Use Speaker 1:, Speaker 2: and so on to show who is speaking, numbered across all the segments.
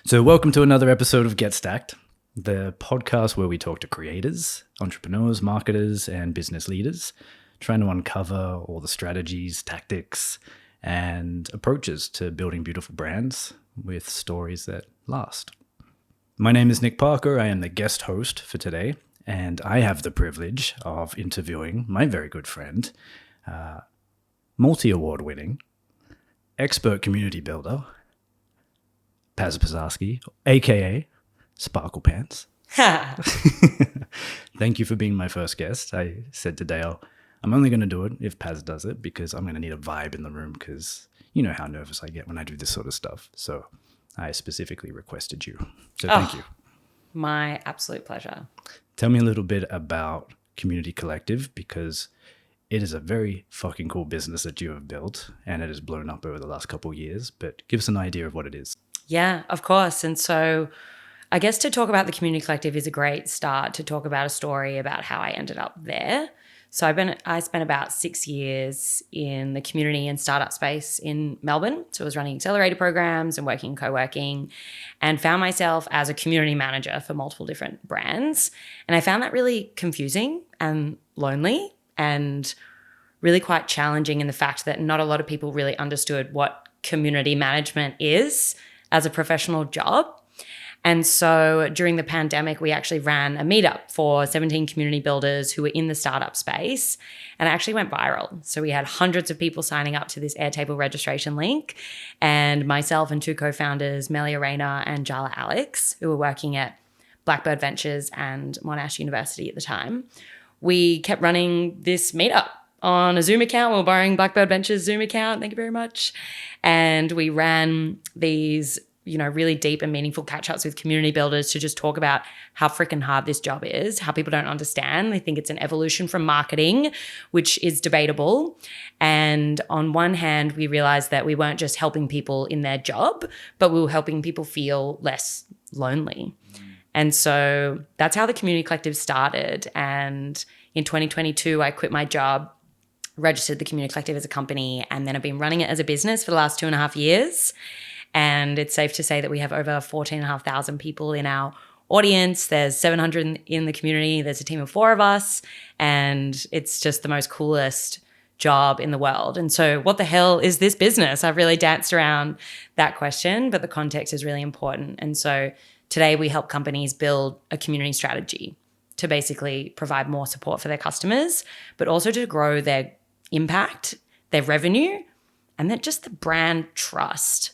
Speaker 1: So welcome to another episode of Get Stacked, the podcast where we talk to creators, entrepreneurs, marketers, and business leaders, trying to uncover all the strategies, tactics, and approaches to building beautiful brands with stories that last. My name is Nick Parker. I am the guest host for today, and I have the privilege of interviewing my very good friend, multi-award winning, expert community builder, Paz Pisarski, aka Sparkle Pants. Thank you for being my first guest. I said to Dale, I'm only going to do it if Paz does it because I'm going to need a vibe in the room because you know how nervous I get when I do this sort of stuff. So I specifically requested you. So thank you.
Speaker 2: My absolute pleasure.
Speaker 1: Tell me a little bit about Community Collective because it is a very fucking cool business that you have built and it has blown up over the last couple of years, but give us an idea of what it is.
Speaker 2: Yeah, of course. And so I guess to talk about the Community Collective is a great start to talk about a story about how I ended up there. So I spent about 6 years in the community and startup space in Melbourne. So I was running accelerator programs and working in co-working and found myself as a community manager for multiple different brands. And I found that really confusing and lonely and really quite challenging in the fact that not a lot of people really understood what community management is as a professional job. And so during the pandemic, we actually ran a meetup for 17 community builders who were in the startup space, and it actually went viral. So we had hundreds of people signing up to this Airtable registration link, and myself and two co-founders, Melia Rayner and Jala Alex, who were working at Blackbird Ventures and Monash University at the time, we kept running this meetup on a Zoom account. We were borrowing Blackbird Ventures Zoom account. Thank you very much. And we ran these, really deep and meaningful catch-ups with community builders to just talk about how freaking hard this job is, how people don't understand. They think it's an evolution from marketing, which is debatable. And on one hand, we realized that we weren't just helping people in their job, but we were helping people feel less lonely. And so that's how the Community Collective started. And in 2022, I quit my job, registered the Community Collective as a company, and then I've been running it as a business for the last 2.5 years. And it's safe to say that we have over 14,500 people in our audience. There's 700 in the community. There's a team of 4 of us, and it's just the most coolest job in the world. And so what the hell is this business? I've really danced around that question, but the context is really important. And so today we help companies build a community strategy to basically provide more support for their customers, but also to grow their impact, their revenue, and then just the brand trust.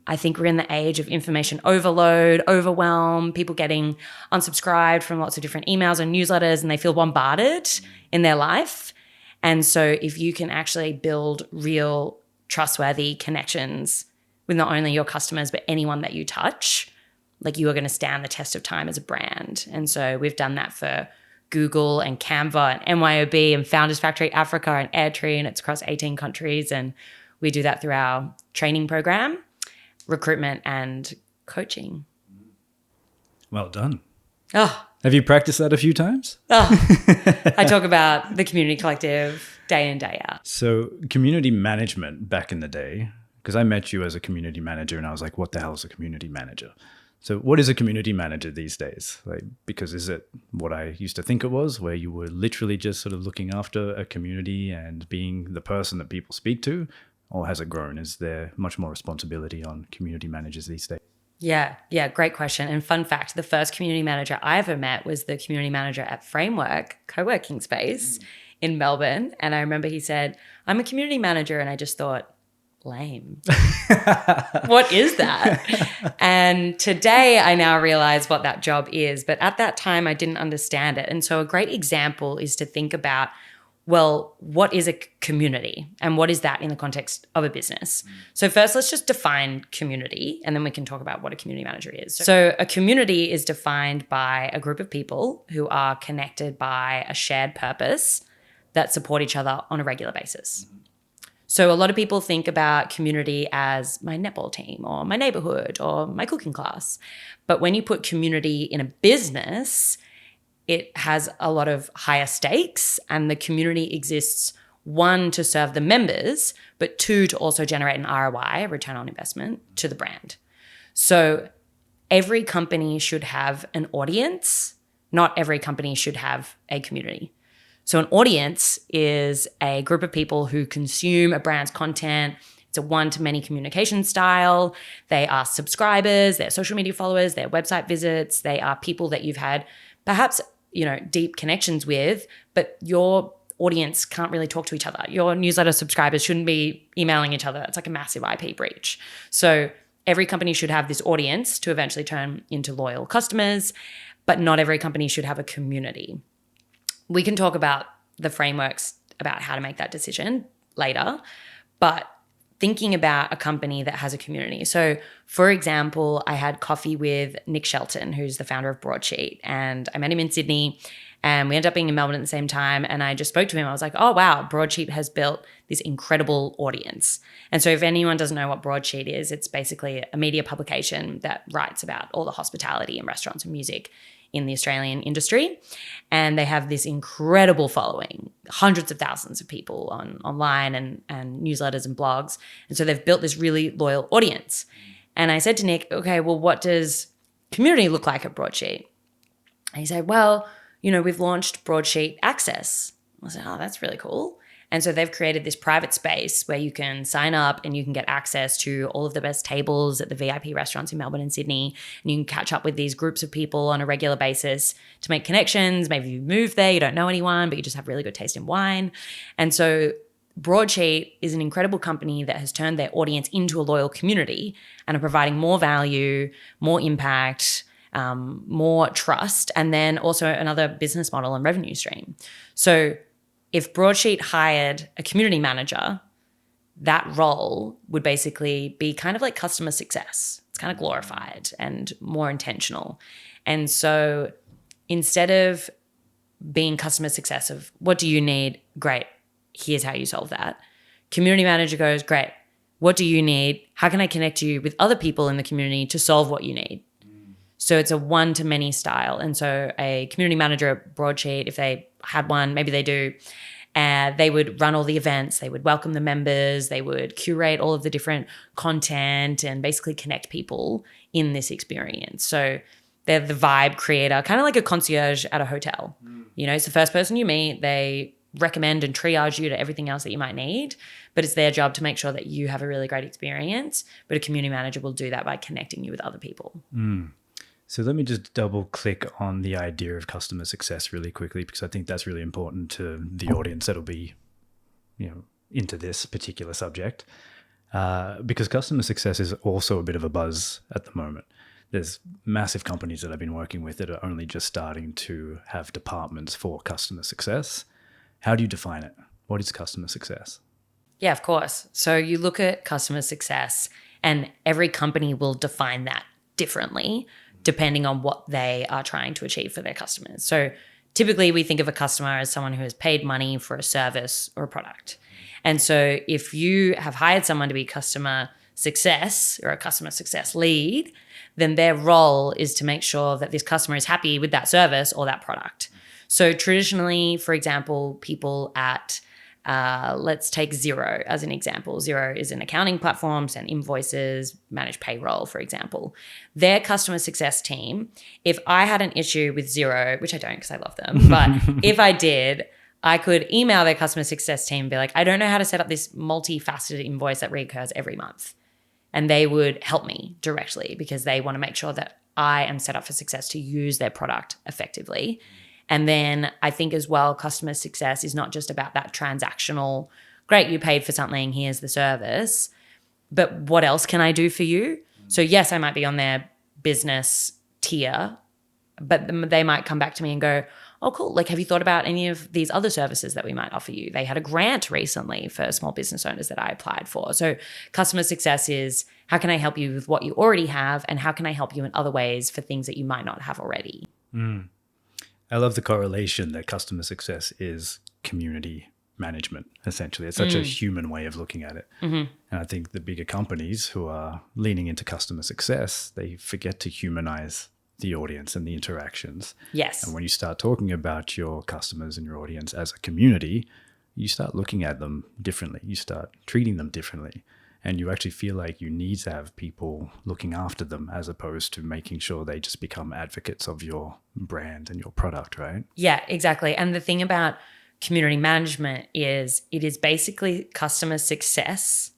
Speaker 2: I think we're in the age of information overload, overwhelm, people getting unsubscribed from lots of different emails and newsletters, and they feel bombarded in their life. And so if you can actually build real trustworthy connections with not only your customers, but anyone that you touch, like you are going to stand the test of time as a brand. And so we've done that for Google and Canva and MYOB and Founders Factory Africa and Airtree, and it's across 18 countries. And we do that through our training program, recruitment and coaching.
Speaker 1: Well done.
Speaker 2: Oh,
Speaker 1: Have you practiced that a few times?
Speaker 2: I talk about the Community Collective day in, day out.
Speaker 1: So community management back in the day, because I met you as a community manager and I was like, what the hell is a community manager? So what is a community manager these days? Because is it what I used to think it was, where you were literally just sort of looking after a community and being the person that people speak to? Or has it grown? Is there much more responsibility on community managers these days?
Speaker 2: Yeah, great question. And fun fact, the first community manager I ever met was the community manager at Framework co-working space in Melbourne. And I remember he said, I'm a community manager. And I just thought, lame. What is that? And today I now realize what that job is. But at that time, I didn't understand it. And so a great example is to think about, well, what is a community and what is that in the context of a business? So first, let's just define community and then we can talk about what a community manager is. So a community is defined by a group of people who are connected by a shared purpose that support each other on a regular basis. So a lot of people think about community as my netball team or my neighborhood or my cooking class. But when you put community in a business, it has a lot of higher stakes, and the community exists, 1, to serve the members, but 2, to also generate an ROI, a return on investment, to the brand. So every company should have an audience. Not every company should have a community. So an audience is a group of people who consume a brand's content. It's a one-to-many communication style. They are subscribers, they're social media followers, they're website visits. They are people that you've had perhaps, deep connections with, but your audience can't really talk to each other. Your newsletter subscribers shouldn't be emailing each other. That's like a massive IP breach. So every company should have this audience to eventually turn into loyal customers, but not every company should have a community. We can talk about the frameworks about how to make that decision later, but thinking about a company that has a community. So, for example, I had coffee with Nick Shelton, who's the founder of Broadsheet, and I met him in Sydney, and we ended up being in Melbourne at the same time, and I just spoke to him. I was like, oh, wow, Broadsheet has built this incredible audience. And so if anyone doesn't know what Broadsheet is, it's basically a media publication that writes about all the hospitality and restaurants and music in the Australian industry. And they have this incredible following, hundreds of thousands of people online and newsletters and blogs. And so they've built this really loyal audience. And I said to Nick, okay, well, what does community look like at Broadsheet? And he said, well, we've launched Broadsheet Access. I said, oh, that's really cool. And so they've created this private space where you can sign up and you can get access to all of the best tables at the VIP restaurants in Melbourne and Sydney. And you can catch up with these groups of people on a regular basis to make connections. Maybe you moved there, you don't know anyone, but you just have really good taste in wine. And so Broadsheet is an incredible company that has turned their audience into a loyal community and are providing more value, more impact, more trust, and then also another business model and revenue stream. So if Broadsheet hired a community manager, that role would basically be kind of like customer success. It's kind of glorified and more intentional. And so instead of being customer success of what do you need? Great. Here's how you solve that. Community manager goes, great. What do you need? How can I connect you with other people in the community to solve what you need? So it's a one-to-many style. And so a community manager at Broadsheet, if they had one, maybe they do, they would run all the events, they would welcome the members, they would curate all of the different content and basically connect people in this experience. So they're the vibe creator, kind of like a concierge at a hotel. It's the first person you meet, they recommend and triage you to everything else that you might need, but it's their job to make sure that you have a really great experience. But a community manager will do that by connecting you with other people.
Speaker 1: So let me just double click on the idea of customer success really quickly, because I think that's really important to the audience that'll be, into this particular subject. Because customer success is also a bit of a buzz at the moment. There's massive companies that I've been working with that are only just starting to have departments for customer success. How do you define it? What is customer success?
Speaker 2: Yeah, of course. So you look at customer success and every company will define that differently depending on what they are trying to achieve for their customers. So typically we think of a customer as someone who has paid money for a service or a product. And so if you have hired someone to be customer success or a customer success lead, then their role is to make sure that this customer is happy with that service or that product. So traditionally, for example, people at let's take Xero as an example. Xero is an accounting platform, send invoices, manage payroll, for example. Their customer success team, if I had an issue with Xero, which I don't because I love them, but if I did, I could email their customer success team and be like, I don't know how to set up this multifaceted invoice that recurs every month. And they would help me directly because they want to make sure that I am set up for success to use their product effectively. And then I think as well, customer success is not just about that transactional, great, you paid for something, here's the service, but what else can I do for you? So yes, I might be on their business tier, but they might come back to me and go, oh, cool. Like, have you thought about any of these other services that we might offer you? They had a grant recently for small business owners that I applied for. So customer success is how can I help you with what you already have and how can I help you in other ways for things that you might not have already?
Speaker 1: I love the correlation that customer success is community management, essentially. It's such a human way of looking at it. And I think the bigger companies who are leaning into customer success, they forget to humanize the audience and the interactions.
Speaker 2: Yes.
Speaker 1: And when you start talking about your customers and your audience as a community, you start looking at them differently. You start treating them differently. And you actually feel like you need to have people looking after them as opposed to making sure they just become advocates of your brand and your product, right?
Speaker 2: Yeah, exactly. And the thing about community management is it is basically customer success,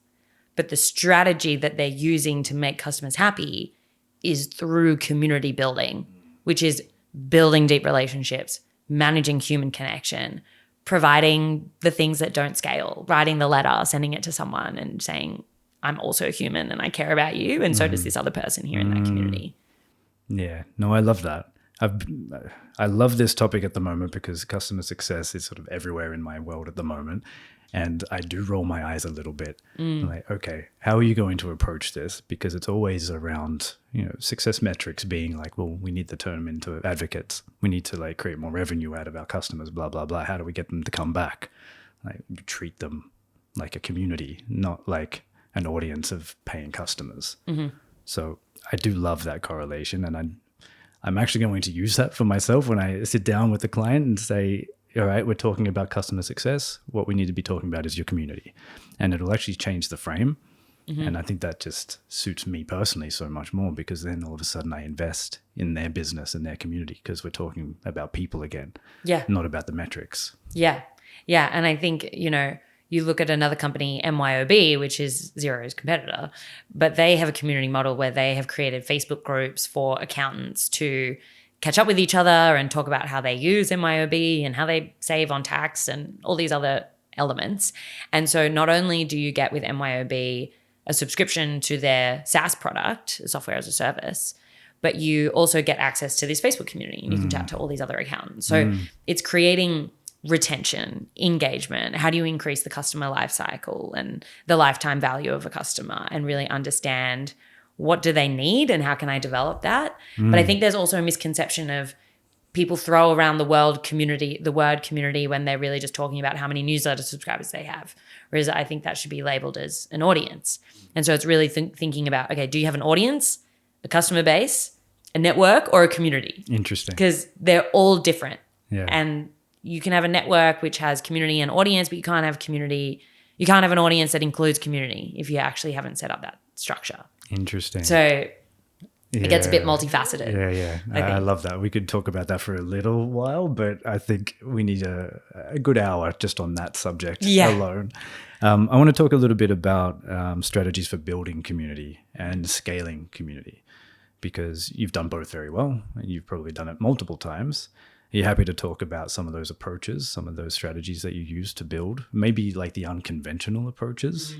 Speaker 2: but the strategy that they're using to make customers happy is through community building, which is building deep relationships, managing human connection, providing the things that don't scale, writing the letter, sending it to someone and saying, I'm also human and I care about you. And so does this other person here in that community.
Speaker 1: Yeah, no, I love that. I love this topic at the moment because customer success is sort of everywhere in my world at the moment. And I do roll my eyes a little bit. I'm like, okay, how are you going to approach this? Because it's always around, success metrics being like, well, we need to turn them into advocates. We need to like create more revenue out of our customers, blah, blah, blah. How do we get them to come back? Like you treat them like a community, not like an audience of paying customers. So I do love that correlation. And I'm actually going to use that for myself when I sit down with the client and say, all right, we're talking about customer success. What we need to be talking about is your community. And it'll actually change the frame. And I think that just suits me personally so much more because then all of a sudden I invest in their business and their community because we're talking about people again, not about the metrics.
Speaker 2: Yeah. Yeah. And I think, you look at another company, MYOB, which is Xero's competitor, but they have a community model where they have created Facebook groups for accountants to catch up with each other and talk about how they use MYOB and how they save on tax and all these other elements. And so not only do you get with MYOB a subscription to their SaaS product, software as a service, but you also get access to this Facebook community and you can chat to all these other accountants. So it's creating retention, engagement. How do you increase the customer life cycle and the lifetime value of a customer and really understand what do they need and how can I develop that? But I think there's also a misconception of people throw around the word community when they're really just talking about how many newsletter subscribers they have. Whereas I think that should be labeled as an audience. And so it's really thinking about, okay, do you have an audience, a customer base, a network, or a community?
Speaker 1: Interesting.
Speaker 2: Because they're all different.
Speaker 1: Yeah.
Speaker 2: And you can have a network which has community and audience, but you can't have an audience that includes community if you actually haven't set up that structure.
Speaker 1: Interesting.
Speaker 2: So it gets a bit multifaceted.
Speaker 1: Yeah. I love that. We could talk about that for a little while, but I think we need a good hour just on that subject alone. I want to talk a little bit about strategies for building community and scaling community because you've done both very well. You've probably done it multiple times. Are you happy to talk about some of those approaches, some of those strategies that you use to build, maybe like the unconventional approaches?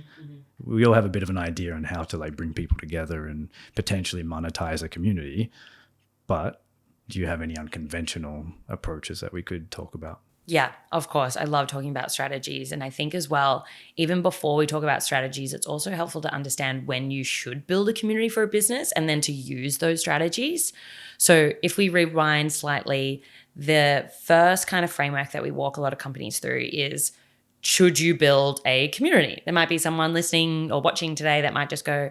Speaker 1: We all have a bit of an idea on how to like bring people together and potentially monetize a community, but do you have any unconventional approaches that we could talk about?
Speaker 2: Yeah, of course. I love talking about strategies. And I think as well, even before we talk about strategies, it's also helpful to understand when you should build a community for a business and then to use those strategies. So if we rewind slightly, the first kind of framework that we walk a lot of companies through is, should you build a community? There might be someone listening or watching today that might just go,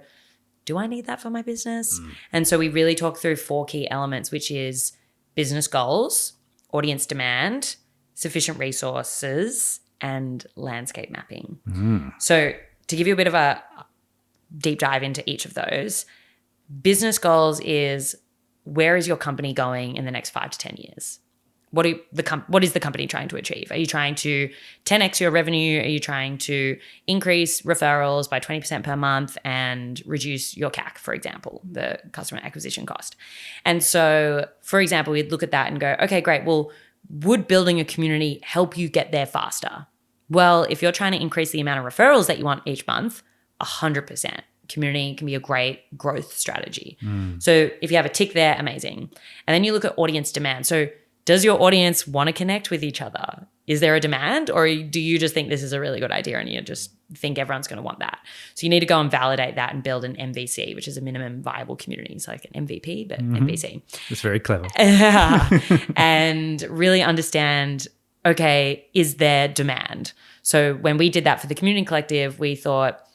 Speaker 2: do I need that for my business? And so we really talk through 4 key elements, which is business goals, audience demand, sufficient resources, and landscape mapping. So to give you a bit of a deep dive into each of those, business goals is, where is your company going in the next 5 to 10 years? What is the company trying to achieve? Are you trying to 10x your revenue? Are you trying to increase referrals by 20% per month and reduce your CAC, for example, the customer acquisition cost? And so, for example, we'd look at that and go, okay, great. Well, would building a community help you get there faster? Well, if you're trying to increase the amount of referrals that you want each month, 100%. Community can be a great growth strategy. So if you have a tick there, amazing. And then you look at audience demand. So does your audience want to connect with each other? Is there a demand, or do you just think this is a really good idea and you just think everyone's going to want that? So you need to go and validate that and build an MVC, which is a minimum viable community. It's like an MVP, but MVC.
Speaker 1: It's very clever.
Speaker 2: And really understand, okay, is there demand? So when we did that for the Community Collective, we thought,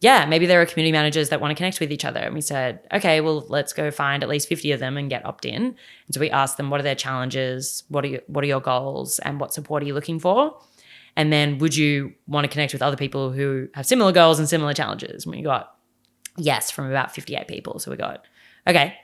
Speaker 2: yeah, maybe there are community managers that want to connect with each other. And we said, okay, well, let's go find at least 50 of them and get opt-in. And so we asked them, what are their challenges? What are your goals? And what support are you looking for? And then would you want to connect with other people who have similar goals and similar challenges? And we got yes from about 58 people. So we got, okay,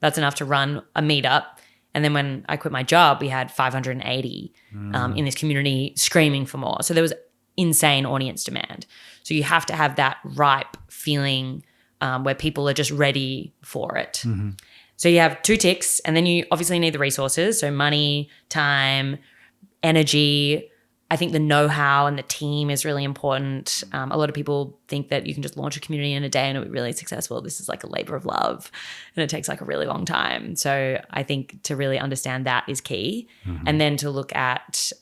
Speaker 2: that's enough to run a meetup. And then when I quit my job, we had 580 in this community screaming for more. So there was insane audience demand. So you have to have that ripe feeling where people are just ready for it.
Speaker 1: Mm-hmm.
Speaker 2: So you have 2 ticks, and then you obviously need the resources. So money, time, energy. I think the know-how and the team is really important. A lot of people think that you can just launch a community in a day and it'll be really successful. This is like a labor of love and it takes like a really long time. So I think to really understand that is key.
Speaker 1: Mm-hmm.
Speaker 2: And then to look at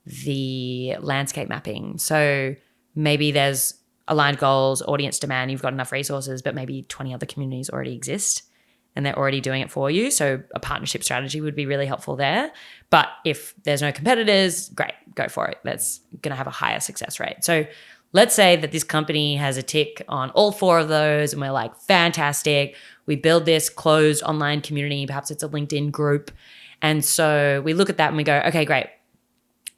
Speaker 2: the landscape mapping. So maybe there's aligned goals, audience demand, you've got enough resources, but maybe 20 other communities already exist and they're already doing it for you. So a partnership strategy would be really helpful there. But if there's no competitors, great, go for it. That's going to have a higher success rate. So let's say that this company has a tick on all 4 of those and we're like, fantastic. We build this closed online community. Perhaps it's a LinkedIn group. And so we look at that and we go, okay, great.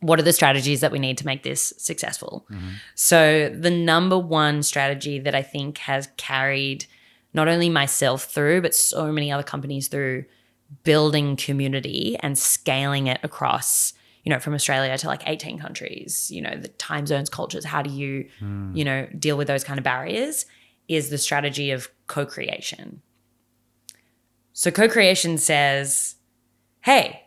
Speaker 2: What are the strategies that we need to make this successful? Mm-hmm. So the number one strategy that I think has carried not only myself through, but so many other companies through building community and scaling it across, from Australia to like 18 countries, the time zones, cultures, how do you, deal with those kind of barriers, is the strategy of co-creation. So co-creation says, hey,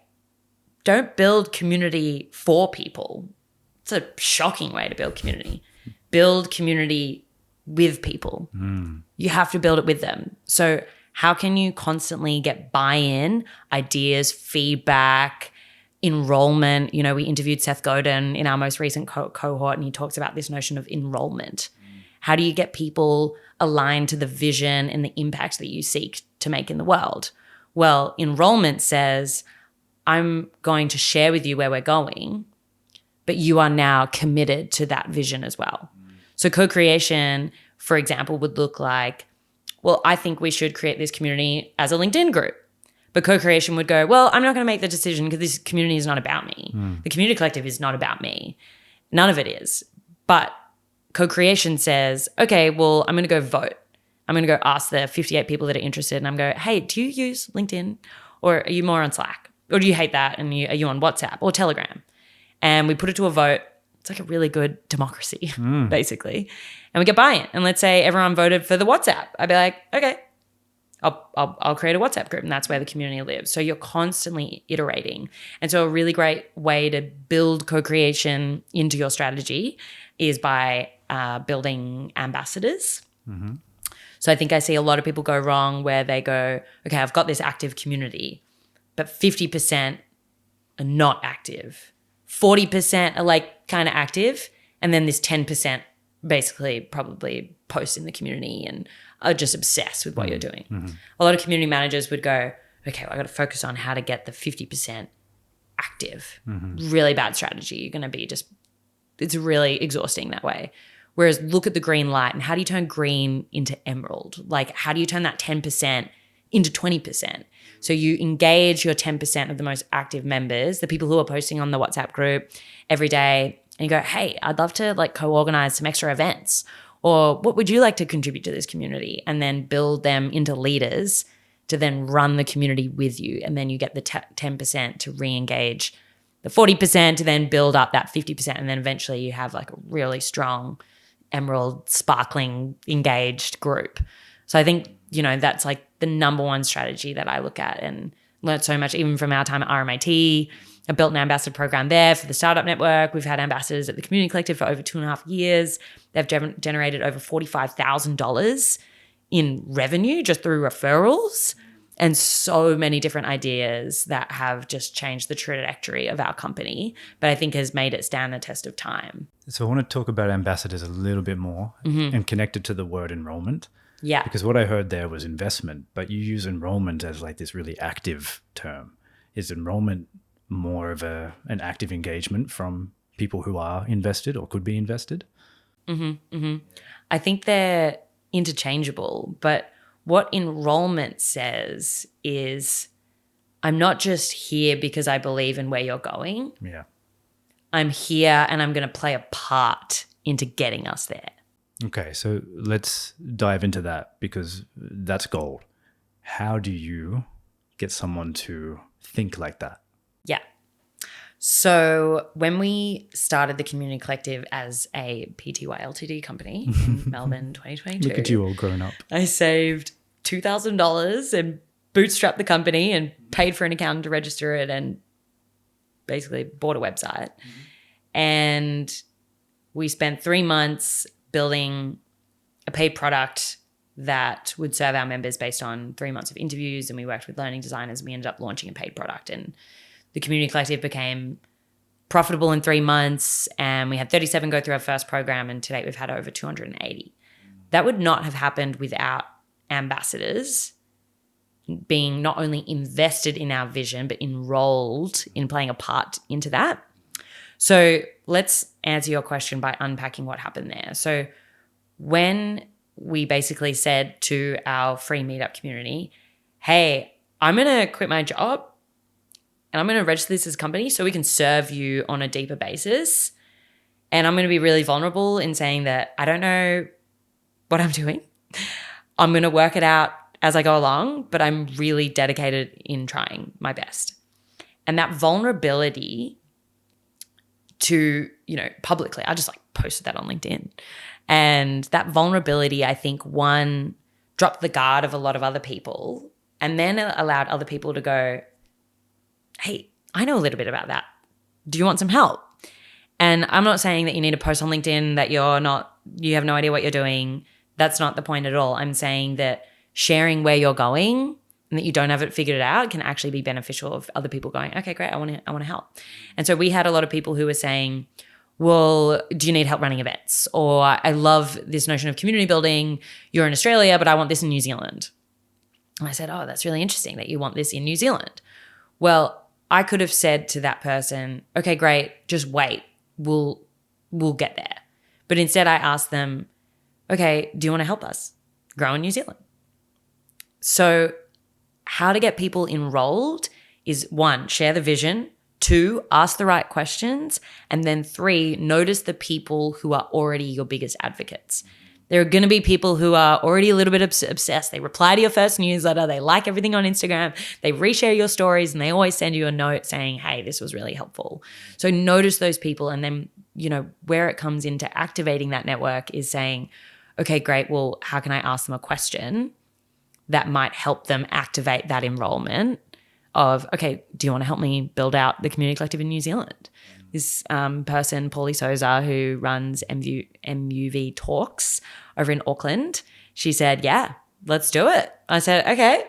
Speaker 2: don't build community for people. It's a shocking way to build community. Build community with people. You have to build it with them. So how can you constantly get buy-in, ideas, feedback, enrollment? We interviewed Seth Godin in our most recent cohort, and he talks about this notion of enrollment. How do you get people aligned to the vision and the impact that you seek to make in the world? Well, enrollment says, I'm going to share with you where we're going, but you are now committed to that vision as well. So co-creation, for example, would look like, well, I think we should create this community as a LinkedIn group. But co-creation would go, well, I'm not going to make the decision because this community is not about me. The community collective is not about me. None of it is. But co-creation says, okay, well, I'm going to go vote. I'm going to go ask the 58 people that are interested, and I'm going, hey, do you use LinkedIn, or are you more on Slack? Or do you hate that and are you on WhatsApp or Telegram? And we put it to a vote. It's like a really good democracy, basically. And we get buy-in. And let's say everyone voted for the WhatsApp. I'd be like, okay, I'll create a WhatsApp group, and that's where the community lives. So you're constantly iterating. And so a really great way to build co-creation into your strategy is by building ambassadors. Mm-hmm. So I think I see a lot of people go wrong where they go, okay, I've got this active community, but 50% are not active. 40% are like kind of active. And then this 10% basically probably post in the community and are just obsessed with what you're doing. Mm-hmm. A lot of community managers would go, okay, well, I got to focus on how to get the 50% active. Mm-hmm. Really bad strategy. You're going to be it's really exhausting that way. Whereas look at the green light and how do you turn green into emerald? Like how do you turn that 10% into 20%? So you engage your 10% of the most active members, the people who are posting on the WhatsApp group every day, and you go, hey, I'd love to like co-organize some extra events, or what would you like to contribute to this community? And then build them into leaders to then run the community with you. And then you get the 10% to re-engage the 40% to then build up that 50%. And then eventually you have like a really strong emerald, sparkling, engaged group. So I think, that's like the number one strategy that I look at and learned so much, even from our time at RMIT. I built an ambassador program there for the Startup Network. We've had ambassadors at the Community Collective for over 2.5 years. They've generated over $45,000 in revenue just through referrals, and so many different ideas that have just changed the trajectory of our company, but I think has made it stand the test of time.
Speaker 1: So I want to talk about ambassadors a little bit more and connect it to the word enrollment.
Speaker 2: Yeah.
Speaker 1: Because what I heard there was investment, but you use enrollment as like this really active term. Is enrollment more of an active engagement from people who are invested or could be invested?
Speaker 2: I think they're interchangeable, but what enrollment says is I'm not just here because I believe in where you're going.
Speaker 1: Yeah.
Speaker 2: I'm here and I'm going to play a part into getting us there.
Speaker 1: Okay, so let's dive into that because that's gold. How do you get someone to think like that?
Speaker 2: Yeah. So when we started the Community Collective as a PTY Ltd company in Melbourne 2022.
Speaker 1: Look at you all grown up.
Speaker 2: I saved $2,000 and bootstrapped the company and paid for an accountant to register it and basically bought a website. And we spent 3 months building a paid product that would serve our members based on 3 months of interviews, and we worked with learning designers, and we ended up launching a paid product. And the Community Collective became profitable in 3 months, and we had 37 go through our first program, and to date we've had over 280. That would not have happened without ambassadors being not only invested in our vision, but enrolled in playing a part into that. So let's answer your question by unpacking what happened there. So when we basically said to our free meetup community, hey, I'm going to quit my job and I'm going to register this as a company so we can serve you on a deeper basis. And I'm going to be really vulnerable in saying that I don't know what I'm doing. I'm going to work it out as I go along, but I'm really dedicated in trying my best. And that vulnerability to, publicly, I just posted that on LinkedIn. And that vulnerability, I think, one, dropped the guard of a lot of other people and then allowed other people to go, hey, I know a little bit about that. Do you want some help? And I'm not saying that you need to post on LinkedIn that you have no idea what you're doing. That's not the point at all. I'm saying that sharing where you're going and that you don't have it figured out can actually be beneficial of other people going, okay, great, I want to help. And so we had a lot of people who were saying, well, do you need help running events? Or I love this notion of community building. You're in Australia, but I want this in New Zealand. And I said, oh, that's really interesting that you want this in New Zealand. Well, I could have said to that person, okay, great, just wait. We'll get there. But instead I asked them, okay, do you want to help us grow in New Zealand? So how to get people enrolled is 1, share the vision, 2, ask the right questions, and then 3, notice the people who are already your biggest advocates. There are going to be people who are already a little bit obsessed. They reply to your first newsletter. They like everything on Instagram. They reshare your stories, and they always send you a note saying, hey, this was really helpful. So notice those people, and then, where it comes into activating that network is saying, okay, great, well, how can I ask them a question that might help them activate that enrollment of, okay, do you want to help me build out the Community Collective in New Zealand? This person, Paulie Souza, who runs MUV Talks over in Auckland, she said, yeah, let's do it. I said, okay,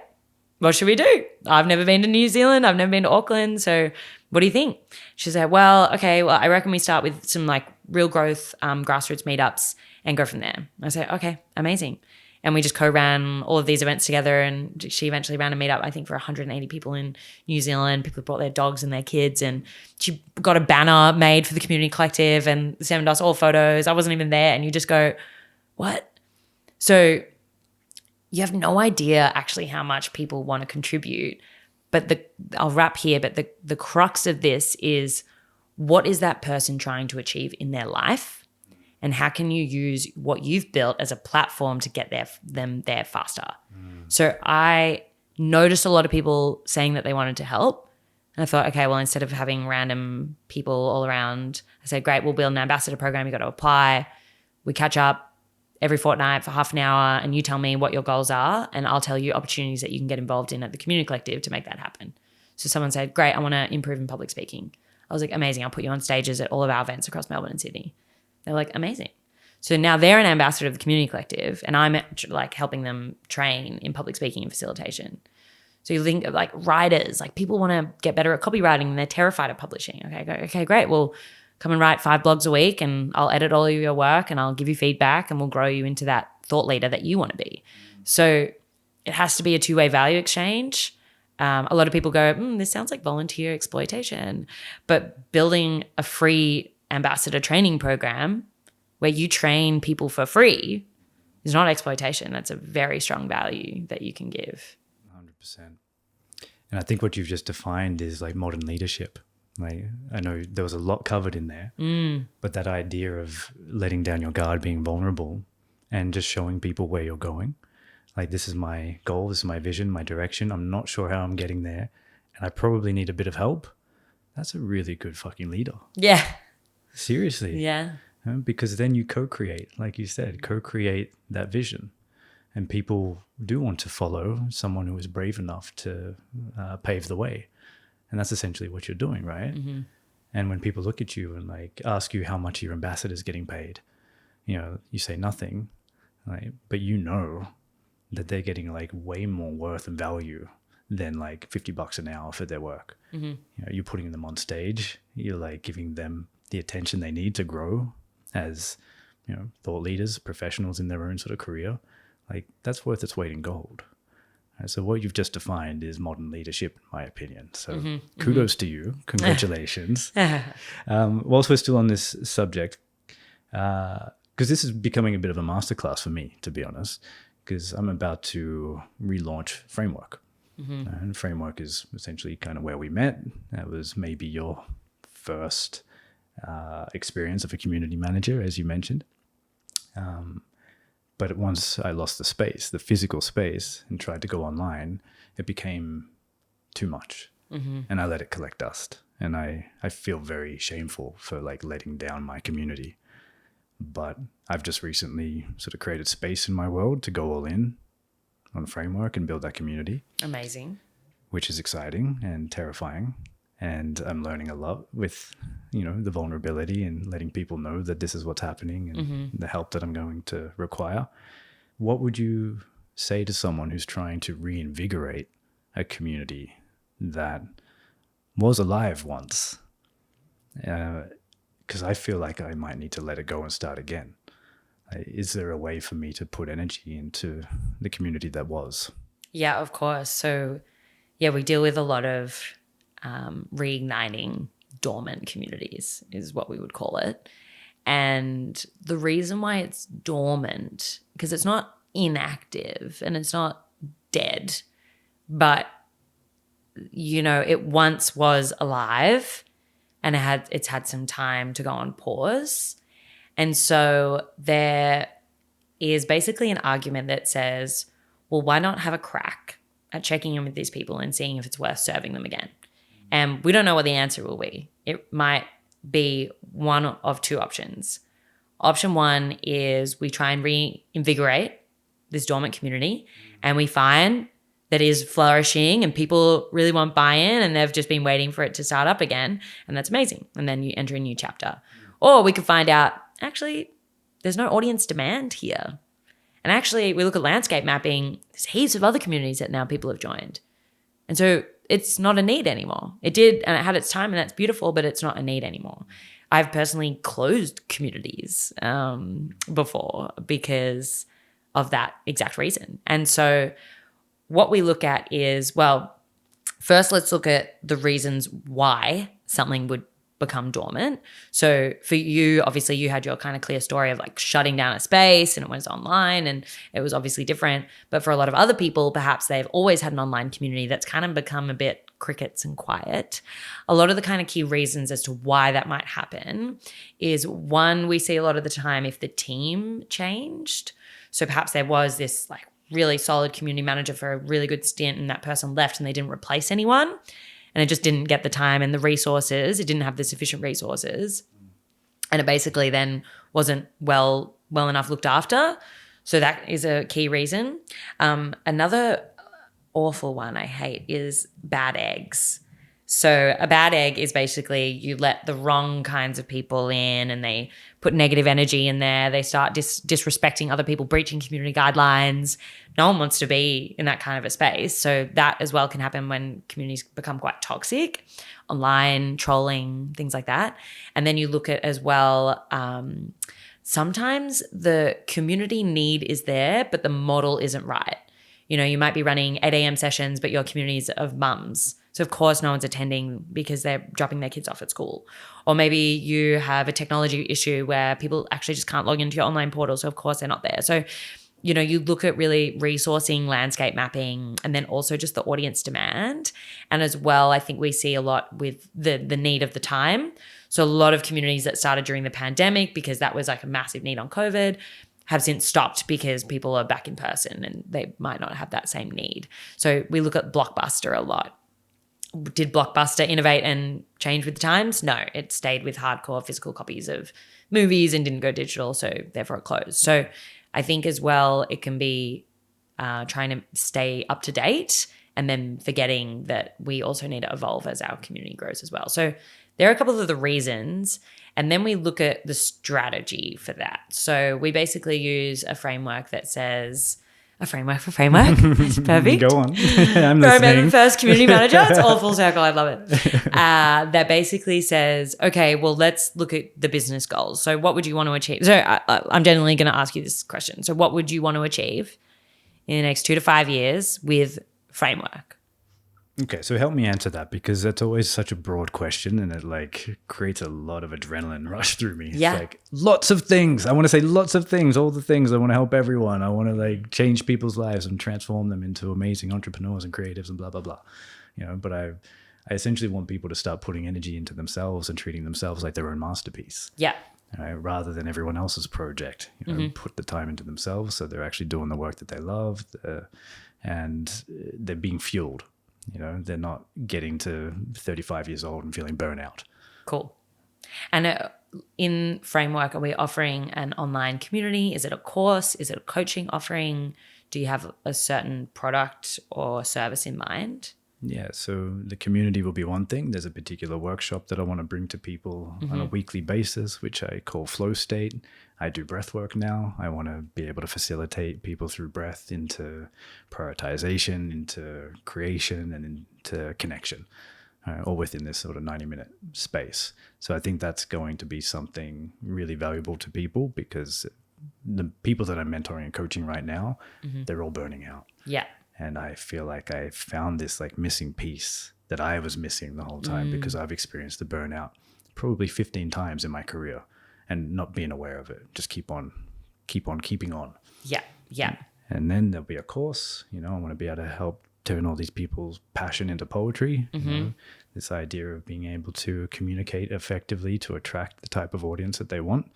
Speaker 2: what should we do? I've never been to New Zealand. I've never been to Auckland. So what do you think? She said, well, I reckon we start with some real growth grassroots meetups and go from there. I said, okay, amazing. And we just co-ran all of these events together, and she eventually ran a meetup, I think, for 180 people in New Zealand. People brought their dogs and their kids, and she got a banner made for the Community Collective and sent us all photos. I wasn't even there, and you just go, what? So you have no idea actually how much people want to contribute. But I'll wrap here, but the crux of this is, what is that person trying to achieve in their life? And how can you use what you've built as a platform to get them there faster? So I noticed a lot of people saying that they wanted to help. And I thought, okay, well, instead of having random people all around, I said, great, we'll build an ambassador program. You got to apply. We catch up every fortnight for half an hour, and you tell me what your goals are, and I'll tell you opportunities that you can get involved in at the Community Collective to make that happen. So someone said, great, I want to improve in public speaking. I was like, amazing. I'll put you on stages at all of our events across Melbourne and Sydney. They're like, amazing. So now they're an ambassador of the Community Collective, and I'm helping them train in public speaking and facilitation. So you think of writers, people want to get better at copywriting and they're terrified of publishing. Okay, great. Well, come and write 5 blogs a week, and I'll edit all of your work, and I'll give you feedback, and we'll grow you into that thought leader that you want to be. So it has to be a 2-way value exchange. A lot of people go, this sounds like volunteer exploitation, but building a free ambassador training program where you train people for free is not exploitation. That's a very strong value that you can give.
Speaker 1: 100%. And I think what you've just defined is modern leadership. Like, I know there was a lot covered in there, but that idea of letting down your guard, being vulnerable, and just showing people where you're going. Like, this is my goal, this is my vision, my direction. I'm not sure how I'm getting there, and I probably need a bit of help. That's a really good fucking leader.
Speaker 2: Yeah.
Speaker 1: Seriously.
Speaker 2: Yeah.
Speaker 1: Because then you co-create, like you said, co-create that vision. And people do want to follow someone who is brave enough to pave the way. And that's essentially what you're doing, right?
Speaker 2: Mm-hmm.
Speaker 1: And when people look at you and like ask you how much your ambassador is getting paid, you know, you say nothing, right? But you know that they're getting like way more worth and value than like $50 an hour for their work.
Speaker 2: Mm-hmm.
Speaker 1: You know, you're putting them on stage, you're like giving them the attention they need to grow as, you know, thought leaders, professionals in their own sort of career. Like, that's worth its weight in gold. So what you've just defined is modern leadership, in my opinion. So kudos to you. Congratulations. Whilst we're still on this subject, because this is becoming a bit of a masterclass for me, to be honest, because I'm about to relaunch Framework. And Framework is essentially kind of where we met. That was maybe your first experience of a community manager, as you mentioned. But once I lost the space, the physical space, and tried to go online, it became too much. And I let it collect dust. And I feel very shameful for like letting down my community. But I've just recently sort of created space in my world to go all in on Framework and build that community.
Speaker 2: Amazing.
Speaker 1: Which is exciting and terrifying. And I'm learning a lot with, you know, the vulnerability and letting people know that this is what's happening and the help that I'm going to require. What would you say to someone who's trying to reinvigorate a community that was alive once? Because I feel like I might need to let it go and start again. Is there a way for me to put energy into the community that was?
Speaker 2: Yeah, of course. So, yeah, we deal with a lot of reigniting dormant communities is what we would call it. And the reason why it's dormant, because it's not inactive and it's not dead, but, you know, it once was alive and it's had some time to go on pause. And so there is basically an argument that says, well, why not have a crack at checking in with these people and seeing if it's worth serving them again? And we don't know what the answer will be. It might be one of two options. Option one is we try and reinvigorate this dormant community and we find that is flourishing and people really want buy-in and they've just been waiting for it to start up again, and that's amazing. And then you enter a new chapter. Or we could find out, actually, there's no audience demand here. And actually, we look at landscape mapping, there's heaps of other communities that now people have joined. And so it's not a need anymore. It did, and it had its time, and that's beautiful, but it's not a need anymore. I've personally closed communities before because of that exact reason. And so what we look at is, well, first let's look at the reasons why something would become dormant. So for you, obviously you had your kind of clear story of like shutting down a space and it was online and it was obviously different. But for a lot of other people, perhaps they've always had an online community that's kind of become a bit crickets and quiet. A lot of the kind of key reasons as to why that might happen is, one, we see a lot of the time if the team changed. So perhaps there was this like really solid community manager for a really good stint and that person left and they didn't replace anyone. And it just didn't get the time and the resources. It didn't have the sufficient resources. And it basically then wasn't well enough looked after. So that is a key reason. Another awful one I hate is bad eggs. So a bad egg is basically you let the wrong kinds of people in and they put negative energy in there. They start disrespecting other people, breaching community guidelines. No one wants to be in that kind of a space. So that as well can happen when communities become quite toxic, online, trolling, things like that. And then you look at as well, sometimes the community need is there, but the model isn't right. You know, you might be running 8 a.m. sessions, but your community is of mums. So of course no one's attending because they're dropping their kids off at school. Or maybe you have a technology issue where people actually just can't log into your online portal. So of course they're not there. So you look at really resourcing, landscape mapping, and then also just the audience demand. And as well, I think we see a lot with the need of the time. So a lot of communities that started during the pandemic, because that was like a massive need on COVID, have since stopped because people are back in person and they might not have that same need. So we look at Blockbuster a lot. Did Blockbuster innovate and change with the times? No, it stayed with hardcore physical copies of movies and didn't go digital, so therefore it closed. So I think as well it can be trying to stay up to date and then forgetting that we also need to evolve as our community grows as well. So there are a couple of the reasons, and then we look at the strategy for that. So we basically use a framework that says, a framework for framework. That's perfect.
Speaker 1: Go on. I'm listening.
Speaker 2: First community manager. It's all full circle. I love it. That basically says, okay, well, let's look at the business goals. So what would you want to achieve? So I'm generally going to ask you this question. So what would you want to achieve in the next 2 to 5 years with framework?
Speaker 1: Okay, so help me answer that, because that's always such a broad question and it like creates a lot of adrenaline rush through me.
Speaker 2: Yeah.
Speaker 1: It's like lots of things. I want to say lots of things, all the things. I want to help everyone. I want to like change people's lives and transform them into amazing entrepreneurs and creatives and blah, blah, blah. But I essentially want people to start putting energy into themselves and treating themselves like their own masterpiece.
Speaker 2: Yeah.
Speaker 1: Rather than everyone else's project. Put the time into themselves so they're actually doing the work that they love and they're being fueled. They're not getting to 35 years old and feeling burnout.
Speaker 2: Cool. And in Framework, are we offering an online community? Is it a course? Is it a coaching offering? Do you have a certain product or service in mind?
Speaker 1: Yeah, so the community will be one thing. There's a particular workshop that I want to bring to people on a weekly basis, which I call Flow State. I do breath work now. I want to be able to facilitate people through breath into prioritization, into creation, and into connection, all within this sort of 90-minute space. So I think that's going to be something really valuable to people, because the people that I'm mentoring and coaching right now, they're all burning out.
Speaker 2: Yeah.
Speaker 1: And I feel like I found this like missing piece that I was missing the whole time, because I've experienced the burnout probably 15 times in my career and not being aware of it. Just keep on keeping on.
Speaker 2: Yeah. Yeah.
Speaker 1: And then there'll be a course, I want to be able to help turn all these people's passion into poetry. This idea of being able to communicate effectively to attract the type of audience that they want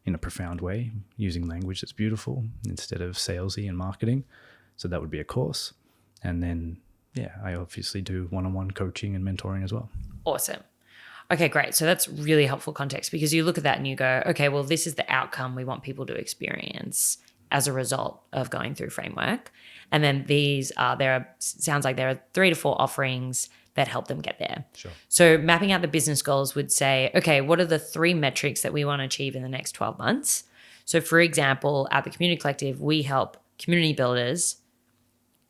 Speaker 1: in a profound way, using language that's beautiful instead of salesy and marketing. So that would be a course. And then, I obviously do one-on-one coaching and mentoring as well.
Speaker 2: Awesome. Okay, great. So that's really helpful context, because you look at that and you go, okay, well, this is the outcome we want people to experience as a result of going through Framework. And then sounds like there are 3 to 4 offerings that help them get there.
Speaker 1: Sure.
Speaker 2: So mapping out the business goals would say, okay, what are the 3 metrics that we want to achieve in the next 12 months? So for example, at the Community Collective, we help community builders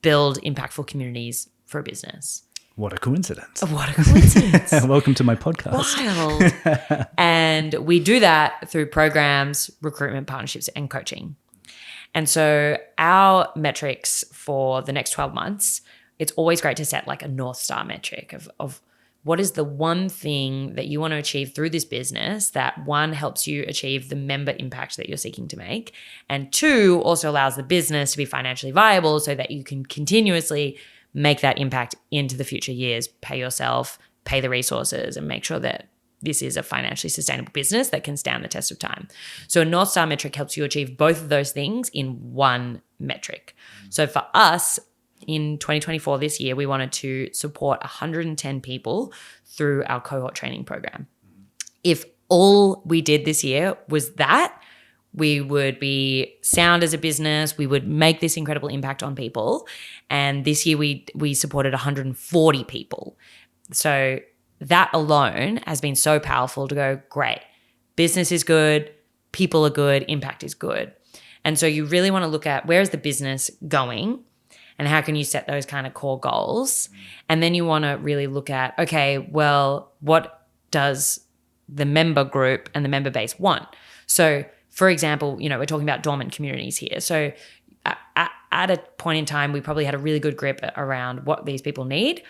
Speaker 2: build impactful communities for a business.
Speaker 1: What a coincidence.
Speaker 2: What a coincidence.
Speaker 1: Welcome to my podcast.
Speaker 2: Wild. And we do that through programs, recruitment, partnerships, and coaching. And so our metrics for the next 12 months, it's always great to set like a North Star metric of what is the one thing that you want to achieve through this business that, 1, helps you achieve the member impact that you're seeking to make, and 2, also allows the business to be financially viable so that you can continuously make that impact into the future years, pay yourself, pay the resources, and make sure that this is a financially sustainable business that can stand the test of time. So a North Star metric helps you achieve both of those things in one metric. So for us, in 2024, this year, we wanted to support 110 people through our cohort training program. If all we did this year was that, we would be sound as a business. We would make this incredible impact on people. And this year we supported 140 people. So that alone has been so powerful to go, great, business is good, people are good, impact is good. And so you really want to look at, where is the business going and how can you set those kind of core goals? And then you want to really look at, okay, well, what does the member group and the member base want? So for example, we're talking about dormant communities here. So at a point in time, we probably had a really good grip around what these people need.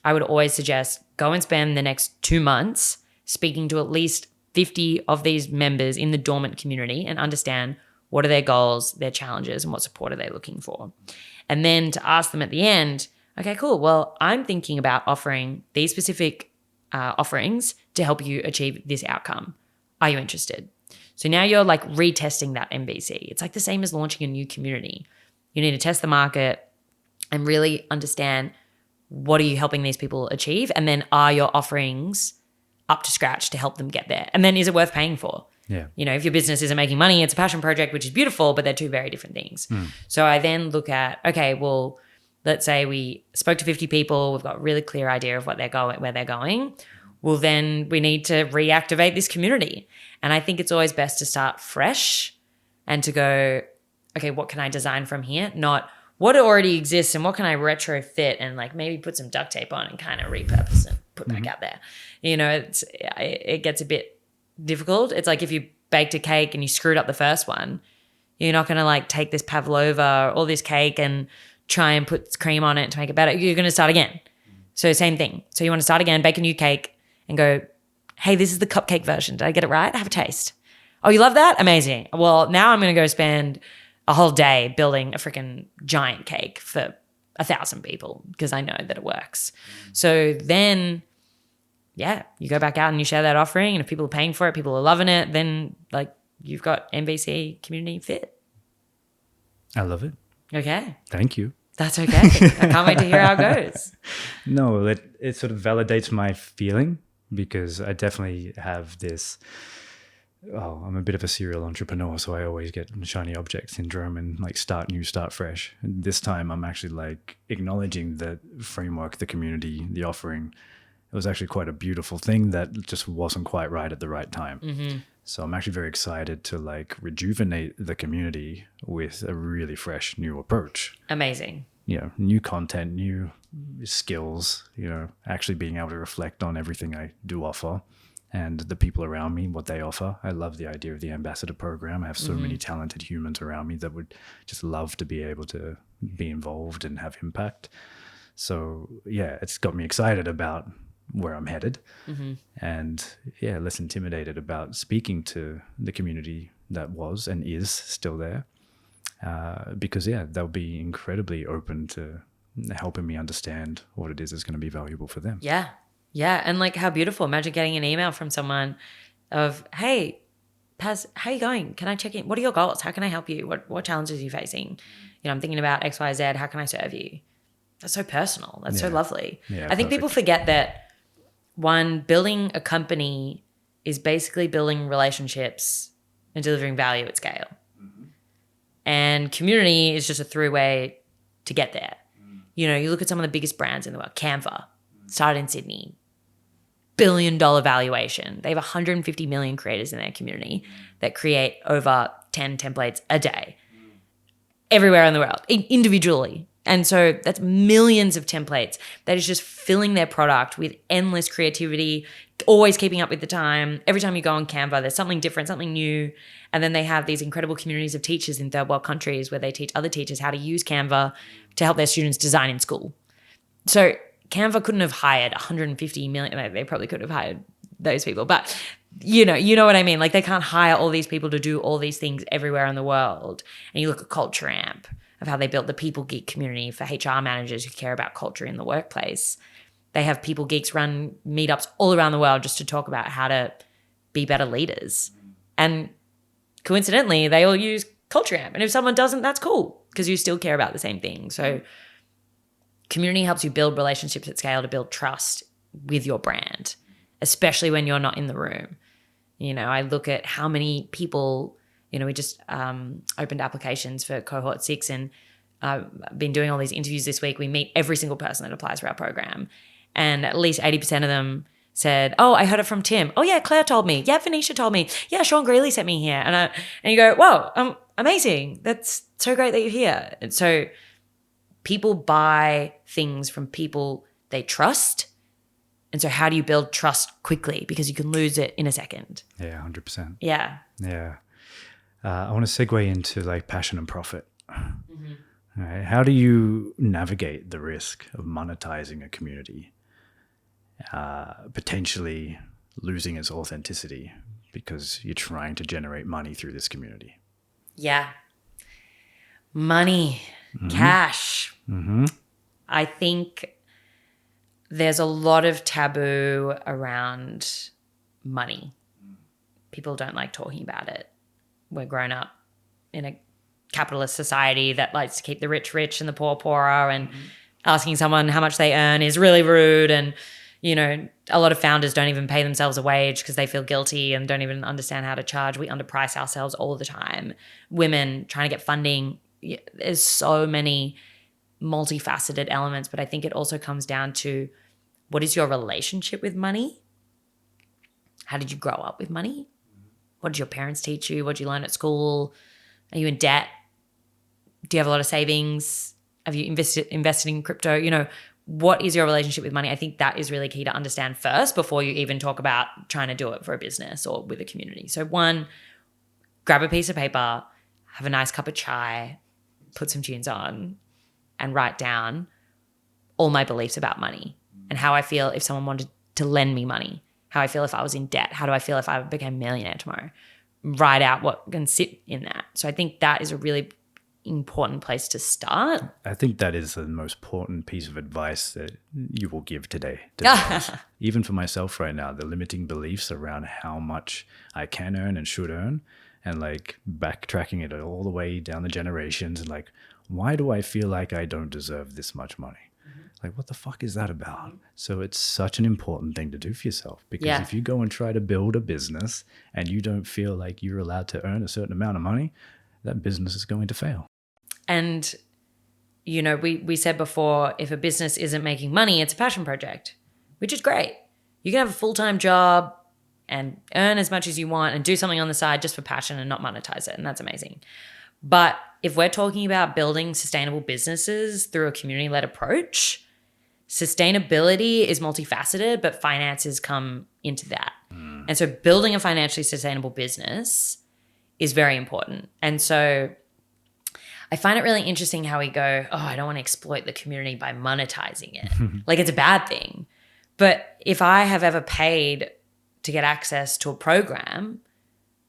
Speaker 2: I would always suggest go and spend the next 2 months speaking to at least 50 of these members in the dormant community and understand what are their goals, their challenges, and what support are they looking for. And then to ask them at the end, okay, cool. Well, I'm thinking about offering these specific offerings to help you achieve this outcome. Are you interested? So now you're like retesting that MVC. It's like the same as launching a new community. You need to test the market and really understand what are you helping these people achieve, and then are your offerings up to scratch to help them get there? And then is it worth paying for?
Speaker 1: Yeah.
Speaker 2: You know, if your business isn't making money, it's a passion project, which is beautiful, but they're two very different things. So I then look at, okay, well, let's say we spoke to 50 people. We've got a really clear idea of where they're going. Well, then we need to reactivate this community. And I think it's always best to start fresh and to go, okay, what can I design from here? Not what already exists and what can I retrofit and like maybe put some duct tape on and kind of repurpose and put back out there. You know, it gets a bit difficult. It's like if you baked a cake and you screwed up the first one, you're not going to like take this pavlova or this cake and try and put cream on it to make it better. You're going to start again. So same thing. So you want to start again, bake a new cake and go, hey, this is the cupcake version. Did I get it right? Have a taste. Oh, you love that? Amazing. Well, now I'm going to go spend a whole day building a freaking giant cake for 1,000 people because I know that it works. So then, yeah, you go back out and you share that offering, and if people are paying for it, people are loving it, then like you've got MVC community fit.
Speaker 1: I love it.
Speaker 2: Okay.
Speaker 1: Thank you.
Speaker 2: That's okay. I can't wait to hear how it goes.
Speaker 1: No, it sort of validates my feeling, because I definitely have this, I'm a bit of a serial entrepreneur, so I always get shiny object syndrome and like start new, start fresh. And this time I'm actually like acknowledging the framework, the community, the offering. It was actually quite a beautiful thing that just wasn't quite right at the right time. So I'm actually very excited to like rejuvenate the community with a really fresh new approach.
Speaker 2: Amazing.
Speaker 1: You know, new content, new skills, you know, actually being able to reflect on everything I do offer and the people around me, what they offer. I love the idea of the ambassador program. I have so many talented humans around me that would just love to be able to be involved and have impact. So yeah, it's got me excited about where I'm headed, and yeah, less intimidated about speaking to the community that was and is still there, because yeah, they'll be incredibly open to helping me understand what it is that's going to be valuable for them.
Speaker 2: Yeah. And like how beautiful. Imagine getting an email from someone of, hey, Paz, how are you going? Can I check in? What are your goals? How can I help you? What challenges are you facing? You know, I'm thinking about X, Y, Z. How can I serve you? That's so personal. That's so lovely.
Speaker 1: Yeah,
Speaker 2: I think people forget that building a company is basically building relationships and delivering value at scale. And community is just a throughway to get there. You know, you look at some of the biggest brands in the world. Canva started in Sydney, $1 billion valuation. They have 150 million creators in their community that create over 10 templates a day everywhere in the world, individually. And so that's millions of templates that is just filling their product with endless creativity, always keeping up with the time. Every time you go on Canva, there's something different, something new. And then they have these incredible communities of teachers in third world countries where they teach other teachers how to use Canva to help their students design in school. So Canva couldn't have hired 150 million. They probably could have hired those people, but you know what I mean? Like they can't hire all these people to do all these things everywhere in the world. And you look at Culture Amp, of how they built the People Geek community for HR managers who care about culture in the workplace. They have People Geeks run meetups all around the world just to talk about how to be better leaders. And coincidentally, they all use Culture Amp. And if someone doesn't, that's cool because you still care about the same thing. So community helps you build relationships at scale to build trust with your brand, especially when you're not in the room. You know, I look at how many people, you know, we just opened applications for cohort 6 and I've been doing all these interviews this week. We meet every single person that applies for our program. And at least 80% of them said, oh, I heard it from Tim. Oh, yeah, Claire told me. Yeah, Venetia told me. Yeah, Sean Greeley sent me here. And you go, whoa, amazing. That's so great that you're here. And so people buy things from people they trust. And so how do you build trust quickly? Because you can lose it in a second.
Speaker 1: Yeah, 100%.
Speaker 2: Yeah.
Speaker 1: Yeah. I want to segue into like passion and profit. Right. How do you navigate the risk of monetizing a community, potentially losing its authenticity because you're trying to generate money through this community?
Speaker 2: Yeah. Money, cash. I think there's a lot of taboo around money. People don't like talking about it. We're grown up in a capitalist society that likes to keep the rich rich and the poor poorer, and asking someone how much they earn is really rude. And, you know, a lot of founders don't even pay themselves a wage because they feel guilty and don't even understand how to charge. We underprice ourselves all the time. Women trying to get funding. There's so many multifaceted elements, but I think it also comes down to what is your relationship with money? How did you grow up with money? What did your parents teach you? What did you learn at school? Are you in debt? Do you have a lot of savings? Have you invested in crypto? You know, what is your relationship with money? I think that is really key to understand first before you even talk about trying to do it for a business or with a community. So one, grab a piece of paper, have a nice cup of chai, put some tunes on, and write down all my beliefs about money and how I feel if someone wanted to lend me money, how I feel if I was in debt, how do I feel if I became a millionaire tomorrow. Write out what can sit in that. So I think that is a really important place to start.
Speaker 1: I think that is the most important piece of advice that you will give today. To be honest. Even for myself right now, the limiting beliefs around how much I can earn and should earn, and like backtracking it all the way down the generations, and like, why do I feel like I don't deserve this much money? Like, what the fuck is that about? So it's such an important thing to do for yourself, because if you go and try to build a business and you don't feel like you're allowed to earn a certain amount of money, that business is going to fail.
Speaker 2: And, you know, we said before, if a business isn't making money, it's a passion project, which is great. You can have a full-time job and earn as much as you want and do something on the side just for passion and not monetize it. And that's amazing. But if we're talking about building sustainable businesses through a community-led approach, sustainability is multifaceted, but finances come into that. And so building a financially sustainable business is very important. And so I find it really interesting how we go, oh, I don't want to exploit the community by monetizing it. Like, it's a bad thing. But if I have ever paid to get access to a program,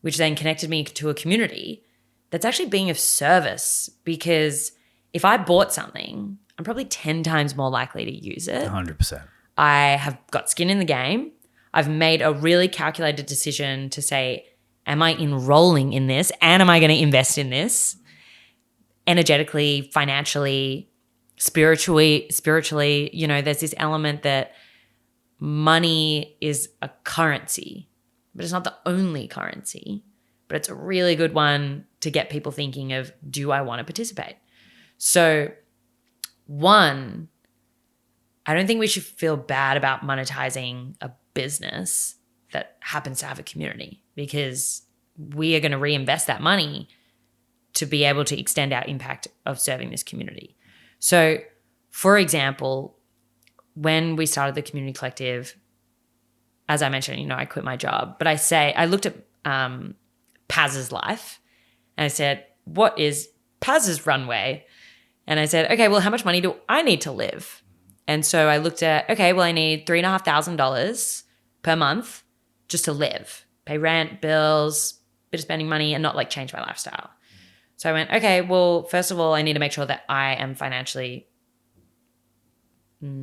Speaker 2: which then connected me to a community, that's actually being of service, because if I bought something, I'm probably 10 times more likely to use it.
Speaker 1: 100%.
Speaker 2: I have got skin in the game. I've made a really calculated decision to say, am I enrolling in this? And am I going to invest in this? Energetically, financially, spiritually, you know, there's this element that money is a currency, but it's not the only currency, but it's a really good one to get people thinking of, do I want to participate? So one, I don't think we should feel bad about monetizing a business that happens to have a community, because we are going to reinvest that money to be able to extend our impact of serving this community. So, for example, when we started the Community Collective, as I mentioned, you know, I quit my job, but I looked at Paz's life and I said, what is Paz's runway? And I said, okay, well, how much money do I need to live? And so I looked at, okay, well, I need $3,500 per month just to live, pay rent, bills, bit of spending money, and not like change my lifestyle. So I went, okay, well, first of all, I need to make sure that I am financially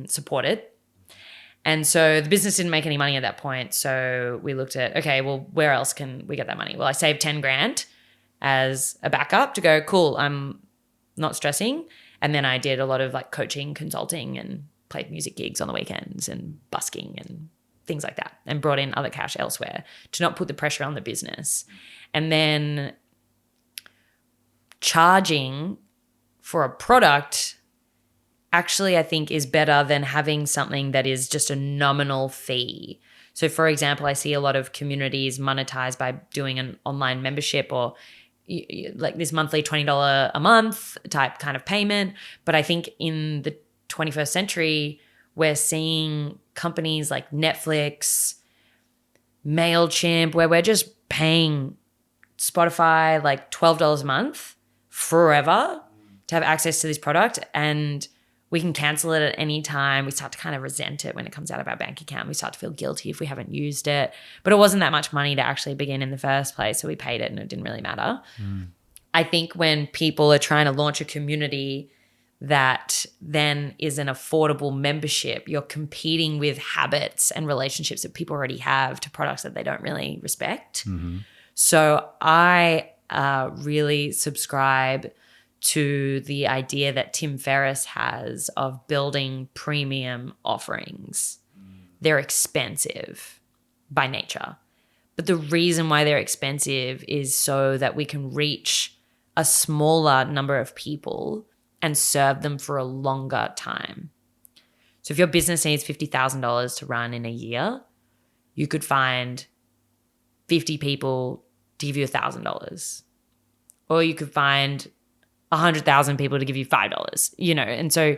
Speaker 2: supported. And so the business didn't make any money at that point. So we looked at, okay, well, where else can we get that money? Well, I saved 10 grand as a backup to go, cool, I'm not stressing. And then I did a lot of like coaching, consulting, and played music gigs on the weekends and busking and things like that, and brought in other cash elsewhere to not put the pressure on the business. And then charging for a product actually, I think, is better than having something that is just a nominal fee. So, for example, I see a lot of communities monetize by doing an online membership or like this monthly $20 a month type kind of payment. But I think in the 21st century, we're seeing companies like Netflix, MailChimp, where we're just paying Spotify like $12 a month forever to have access to this product, and we can cancel it at any time. We start to kind of resent it when it comes out of our bank account. We start to feel guilty if we haven't used it. But it wasn't that much money to actually begin in the first place, so we paid it and it didn't really matter. I think when people are trying to launch a community that then is an affordable membership, you're competing with habits and relationships that people already have to products that they don't really respect. So I really subscribe to the idea that Tim Ferriss has of building premium offerings. They're expensive by nature. But the reason why they're expensive is so that we can reach a smaller number of people and serve them for a longer time. So if your business needs $50,000 to run in a year, you could find 50 people to give you $1,000. Or you could find 100,000 people to give you $5, and so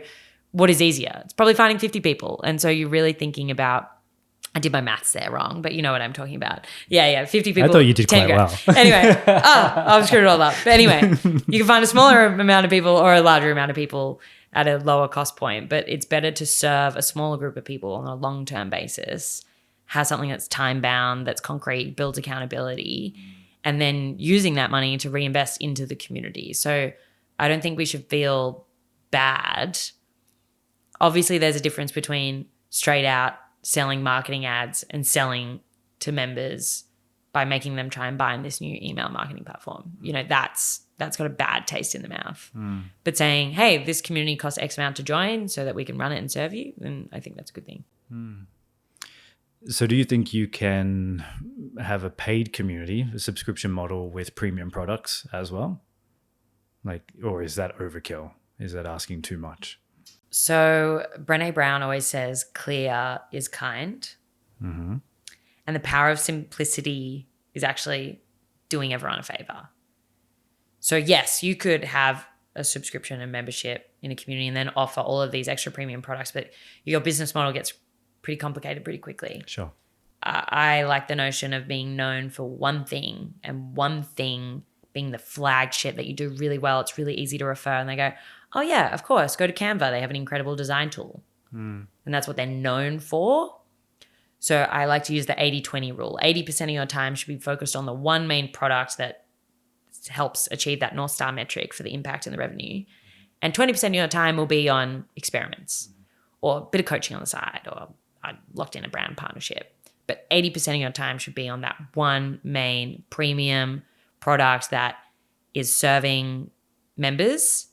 Speaker 2: what is easier? It's probably finding 50 people. And so you're really thinking about, I did my maths there wrong, but you know what I'm talking about. Yeah, 50 people.
Speaker 1: I thought you did quite
Speaker 2: grand.
Speaker 1: well.
Speaker 2: Anyway, I've screwed it all up. But anyway, you can find a smaller amount of people or a larger amount of people at a lower cost point, but it's better to serve a smaller group of people on a long-term basis, have something that's time-bound, that's concrete, builds accountability, and then using that money to reinvest into the community. So I don't think we should feel bad. Obviously, there's a difference between straight out selling marketing ads and selling to members by making them try and buy in this new email marketing platform. That's got a bad taste in the mouth. But saying, hey, this community costs X amount to join so that we can run it and serve you, then I think that's a good thing.
Speaker 1: So do you think you can have a paid community, a subscription model with premium products as well? Or is that overkill? Is that asking too much?
Speaker 2: So Brené Brown always says clear is kind. And the power of simplicity is actually doing everyone a favor. So yes, you could have a subscription and membership in a community and then offer all of these extra premium products, but your business model gets pretty complicated pretty quickly.
Speaker 1: Sure.
Speaker 2: I like the notion of being known for one thing, and one thing being the flagship that you do really well. It's really easy to refer, and they go, oh yeah, of course, go to Canva. They have an incredible design tool. And that's what they're known for. So I like to use the 80-20 rule. 80% of your time should be focused on the one main product that helps achieve that North Star metric for the impact and the revenue. And 20% of your time will be on experiments or a bit of coaching on the side, or I locked in a brand partnership. But 80% of your time should be on that one main premium product that is serving members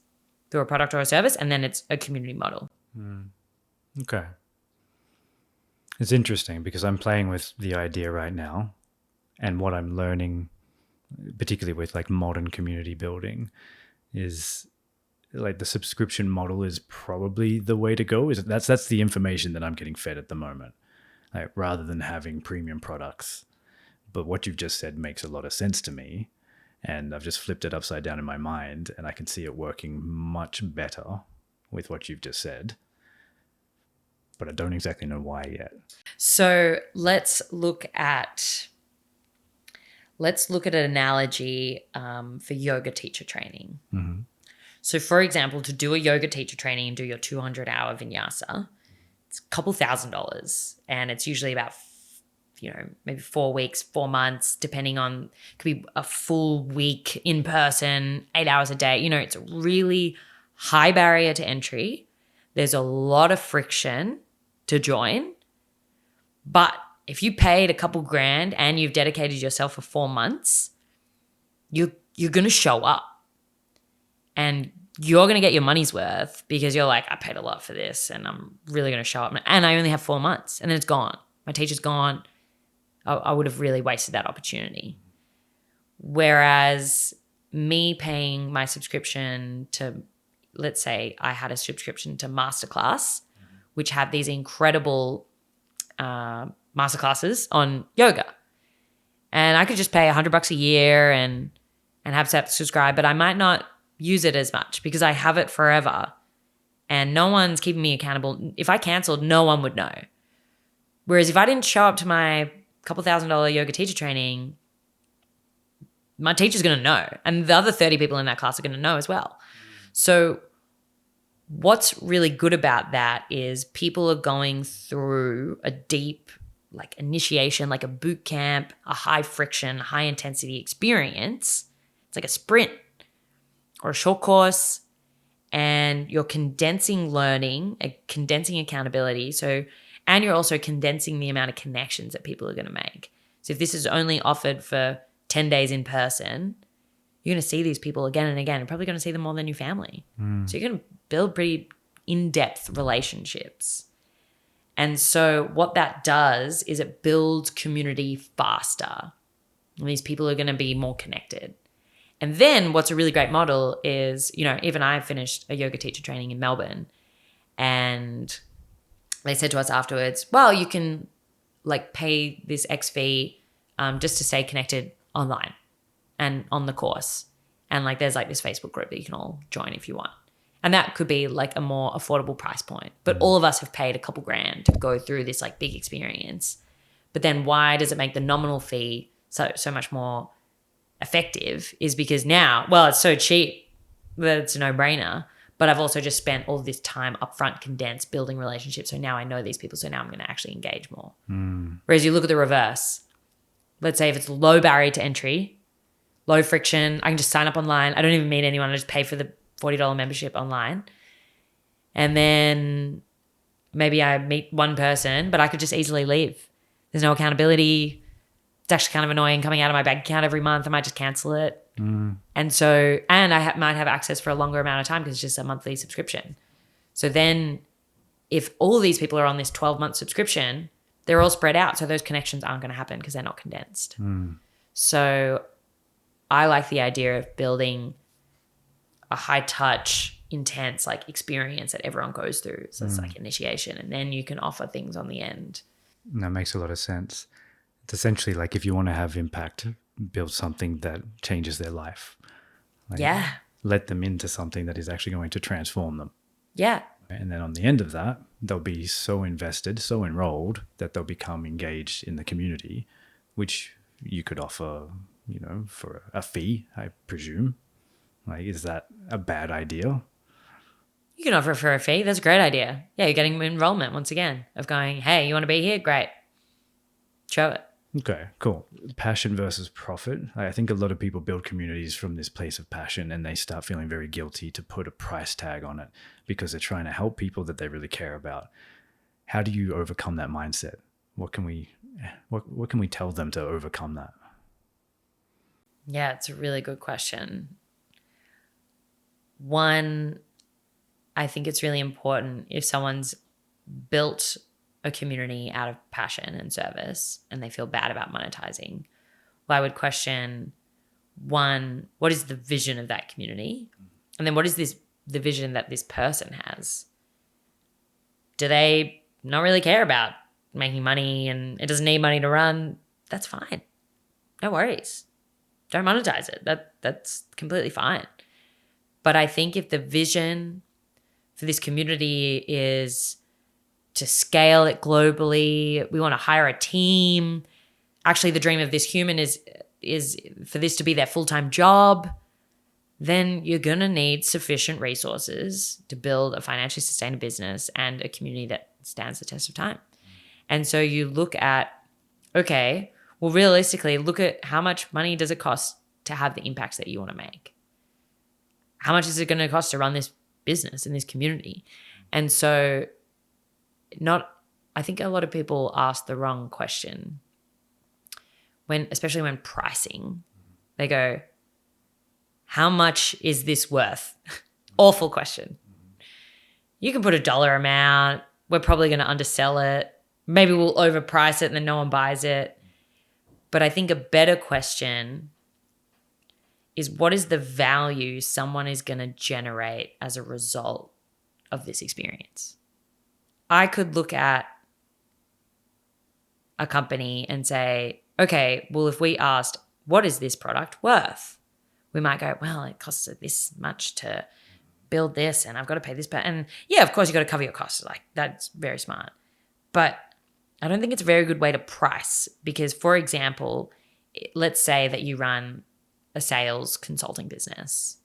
Speaker 2: through a product or a service, and then it's a community model.
Speaker 1: Okay. It's interesting because I'm playing with the idea right now, and what I'm learning, particularly with modern community building, is the subscription model is probably the way to go. That's the information that I'm getting fed at the moment, rather than having premium products. But what you've just said makes a lot of sense to me. And I've just flipped it upside down in my mind, and I can see it working much better with what you've just said. But I don't exactly know why yet.
Speaker 2: So let's look at an analogy for yoga teacher training. So for example, to do a yoga teacher training and do your 200-hour vinyasa, it's a couple $1,000s, and it's usually about maybe 4 weeks, 4 months, depending on, it could be a full week in person, 8 hours a day. It's a really high barrier to entry. There's a lot of friction to join. But if you paid a couple grand and you've dedicated yourself for 4 months, you're going to show up. And you're going to get your money's worth because you're like, I paid a lot for this and I'm really going to show up. And I only have 4 months and then it's gone. My teacher's gone. I would have really wasted that opportunity. Whereas me paying my subscription to, let's say I had a subscription to Masterclass, which have these incredible masterclasses on yoga. And I could just pay $100 a year and have to subscribe, but I might not use it as much because I have it forever and no one's keeping me accountable. If I canceled, no one would know. Whereas if I didn't show up to my couple $1,000 yoga teacher training, my teacher's going to know. And the other 30 people in that class are going to know as well. So what's really good about that is people are going through a deep initiation, like a boot camp, a high friction, high intensity experience. It's like a sprint. or a short course, and you're condensing learning, condensing accountability. And you're also condensing the amount of connections that people are going to make. So if this is only offered for 10 days in person, you're going to see these people again and again. You're probably going to see them more than your family. So you're going to build pretty in-depth relationships. And so what that does is it builds community faster. And these people are going to be more connected. And then what's a really great model is, even I finished a yoga teacher training in Melbourne, and they said to us afterwards, well, you can pay this X fee just to stay connected online and on the course. And there's this Facebook group that you can all join if you want. And that could be a more affordable price point. But all of us have paid a couple grand to go through this big experience. But then why does it make the nominal fee so much more effective is because now, well, it's so cheap that it's a no-brainer. But I've also just spent all this time upfront, condensed, building relationships. So now I know these people. So now I'm going to actually engage more. Whereas you look at the reverse. Let's say if it's low barrier to entry, low friction, I can just sign up online. I don't even meet anyone. I just pay for the $40 membership online. And then maybe I meet one person, but I could just easily leave. There's no accountability. It's actually kind of annoying coming out of my bank account every month. I might just cancel it. And so, and I might have access for a longer amount of time because it's just a monthly subscription. So then if all these people are on this 12-month subscription, they're all spread out. So those connections aren't going to happen because they're not condensed. So I like the idea of building a high touch, intense experience that everyone goes through. So it's initiation, and then you can offer things on the end.
Speaker 1: That makes a lot of sense. It's essentially if you want to have impact, build something that changes their life. Let them into something that is actually going to transform them.
Speaker 2: Yeah.
Speaker 1: And then on the end of that, they'll be so invested, so enrolled that they'll become engaged in the community, which you could offer, for a fee, I presume. Is that a bad idea?
Speaker 2: You can offer for a fee. That's a great idea. Yeah, you're getting enrollment once again of going, hey, you want to be here? Great. Show it.
Speaker 1: Okay, cool. Passion versus profit. I think a lot of people build communities from this place of passion, and they start feeling very guilty to put a price tag on it because they're trying to help people that they really care about. How do you overcome that mindset? What can we tell them to overcome that?
Speaker 2: Yeah, it's a really good question. One, I think it's really important if someone's built a community out of passion and service and they feel bad about monetizing. Well, I would question, one, what is the vision of that community? And then what is the vision that this person has? Do they not really care about making money and it doesn't need money to run? That's fine. No worries. Don't monetize it. That's completely fine. But I think if the vision for this community is to scale it globally, we want to hire a team. Actually, the dream of this human is for this to be their full-time job. Then you're going to need sufficient resources to build a financially sustainable business and a community that stands the test of time. And so you look at, okay, well, realistically, look at how much money does it cost to have the impacts that you want to make? How much is it going to cost to run this business in this community? And so I think a lot of people ask the wrong question especially when pricing. They go, how much is this worth? Awful question. You can put a dollar amount. We're probably going to undersell it. Maybe we'll overprice it and then no one buys it. But I think a better question is, what is the value someone is going to generate as a result of this experience? I could look at a company and say, okay, well, if we asked, what is this product worth? We might go, well, it costs this much to build this and I've got to pay this. And yeah, of course, you've got to cover your costs. That's very smart. But I don't think it's a very good way to price because, for example, let's say that you run a sales consulting business.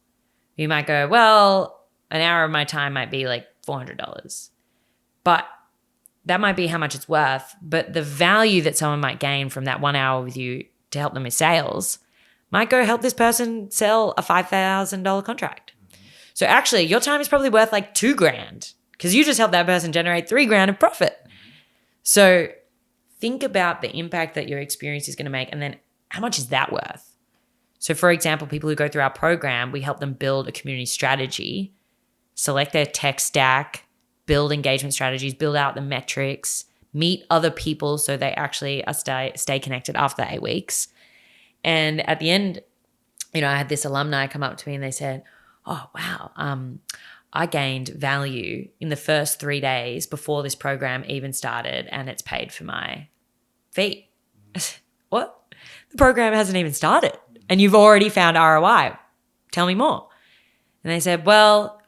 Speaker 2: You might go, well, an hour of my time might be $400. But that might be how much it's worth. But the value that someone might gain from that 1 hour with you to help them with sales might go help this person sell a $5,000 contract. So actually your time is probably worth like $2,000 because you just helped that person generate $3,000 of profit. So think about the impact that your experience is going to make, and then how much is that worth? So for example, people who go through our program, we help them build a community strategy, select their tech stack, build engagement strategies, build out the metrics, meet other people so they actually are stay connected after the 8 weeks. And at the end, I had this alumni come up to me and they said, oh, wow, I gained value in the first 3 days before this program even started, and it's paid for my fee. I said, what? The program hasn't even started and you've already found ROI. Tell me more. And they said, well,